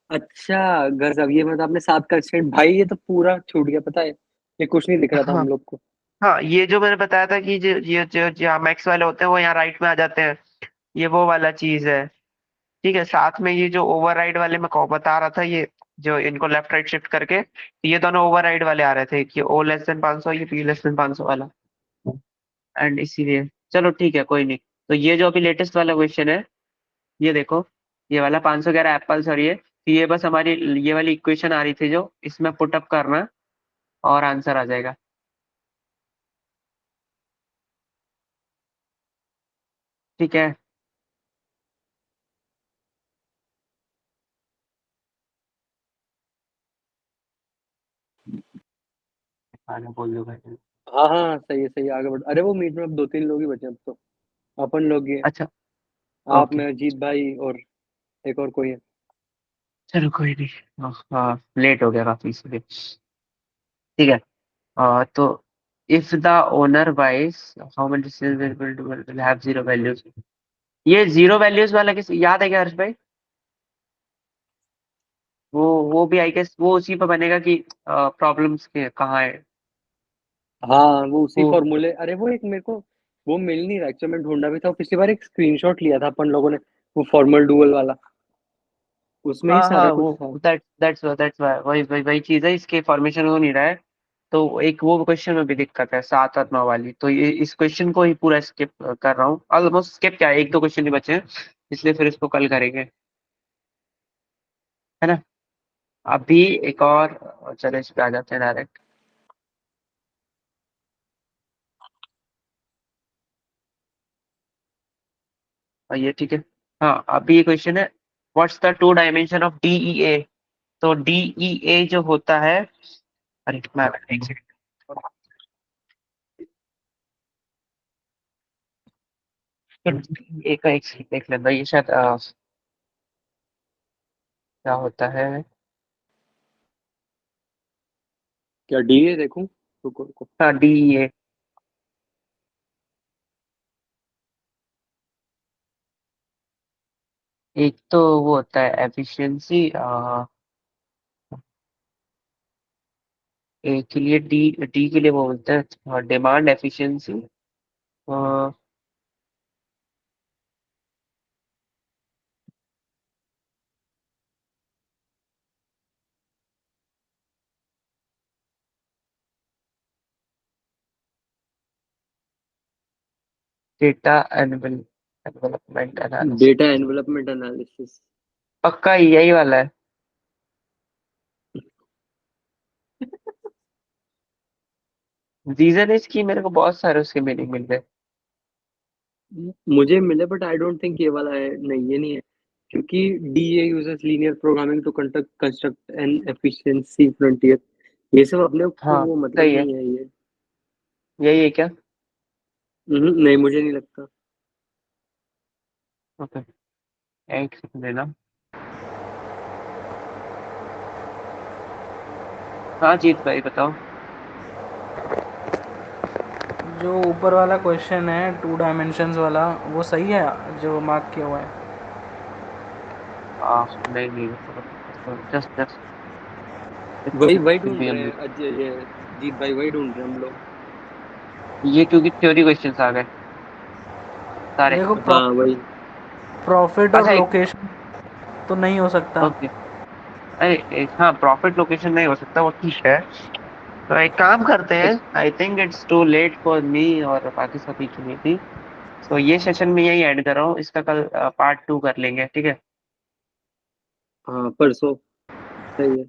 B: अच्छा गजब ये मतलब आपने 7 का भाई ये तो पूरा छूट गया पता है ये कुछ नहीं दिख रहा था
A: हाँ
B: हम लोग को।
A: हाँ, ये जो मैंने बताया था कि जो मैक्स वाले होते हैं वो यहाँ राइट में आ जाते हैं, ये वो वाला चीज है। ठीक है, साथ में ये जो ओवरराइड वाले मैं को बता रहा था, ये जो इनको लेफ्ट राइट शिफ्ट करके ये दोनों ओवरराइड वाले आ रहे थे कि O लेस देन 500, ये P लेस देन 500 वाला। एंड इसीलिए चलो ठीक है कोई नहीं। तो ये जो अभी लेटेस्ट वाला क्वेश्चन है, ये देखो, ये वाला 511 एप्पल्स, और ये बस हमारी ये वाली इक्वेशन आ रही थी जो इसमें पुटअप करना और आंसर आ जाएगा। ठीक है। आगे बोल दो भाई।
B: हाँ हाँ सही है आगे बढ़। अरे वो मीट में अब 2-3 लोग ही बचे अब तो अपन लोग ही हैं।
A: अच्छा
B: आप
A: ओके,
B: मैं अजीत भाई और एक और कोई है।
A: चलो कोई नहीं। हाँ हाँ, लेट हो गया काफी इसलिए। ठीक है। तो इफ द ओनर बाइस how many will have zero values। ये जीरो वैल्यूज वाला किस याद है क्या हर्ष भाई? वो भी आई गेस वो उसी पे बनेगा कि प्रॉब्लम्स के कहाँ है
B: हाँ वो उसी
A: वो।
B: फॉर्मूले अरे वो एक मेरे को वो मिल नहीं रहा एक्चुअली मैं ढूंढा भी था पिछली बार एक स्क्रीनशॉट लिया था अपन लोगों ने वो फॉर्मल डुअल वाला उसमें ही
A: हाँ
B: सारा
A: हाँ,
B: कुछ
A: वो
B: था।
A: दैट्स वही वही वही चीज है, इसके फॉर्मेशन हो नहीं रहा है। तो एक वो क्वेश्चन में भी दिक्कत है 7 और 9 वाली, तो ये इस क्वेश्चन को ही पूरा स्किप कर रहा हूँ, ऑलमोस्ट स्किप क्या है, एक दो क्वेश्चन ही बचे हैं, इसलिए फिर इसको कल करेंगे, है ना। अभी एक और, चलो इस पे आ जाते हैं डायरेक्ट। और ये ठीक है। हाँ अभी ये क्वेश्चन है, what's the two dimension of DEA। तो DEA जो होता है, अरे मैं एक सेकंड, एक एक सेकंड देख लेना, ये शायद क्या होता है।
B: क्या डीए देखूं रुको रुको।
A: हाँ DEA, एक तो वो होता है एफिशिएंसी, एक के लिए डी डी के लिए वो बोलते हैं demand efficiency, data envelopment analysis.
B: Data envelopment analysis.
A: पक्का यही वाला है। रीजन इसकी मेरे को बहुत सारे उसके मीनिंग मिल गए।
B: मुझे मिले बट आई डोंट थिंक ये वाला है नहीं ये नहीं है क्योंकि DA uses linear programming to construct an efficiency frontier ये सब अपने को
A: हाँ
B: वो मतलब
A: सही है,
B: नहीं है ये।
A: यही है क्या?
B: नहीं मुझे नहीं लगता।
A: ओके, एक सेकंड देना। हाँ जीत भाई बताओ।
I: जो ऊपर वाला क्वेश्चन है टू डायमेंशंस वाला वो सही है जो मार्क किया हुआ है।
A: नहीं नहीं, जस्ट जस्ट
B: वही वही ढूंढ रहे हैं अजय ये जीत भाई वही ढूंढ रहे हैं हम लोग।
A: ये क्योंकि थ्योरी क्वेश्चंस आ गए सारे।
I: देखो
B: हाँ वही।
I: प्रॉफिट और
A: अच्छा एक,
I: लोकेशन तो नहीं हो सकता।
A: ओके, अरे हाँ प्रॉफिट लोकेशन नहीं हो सकता, वो ठीक है। तो एक काम करते हैं, I think it's too late for me और बाकी सभी के लिए भी। तो ये सेशन में यही ऐड कर रहा हूँ, इसका कल पार्ट 2 कर लेंगे, ठीक है।
J: हाँ परसों सही है।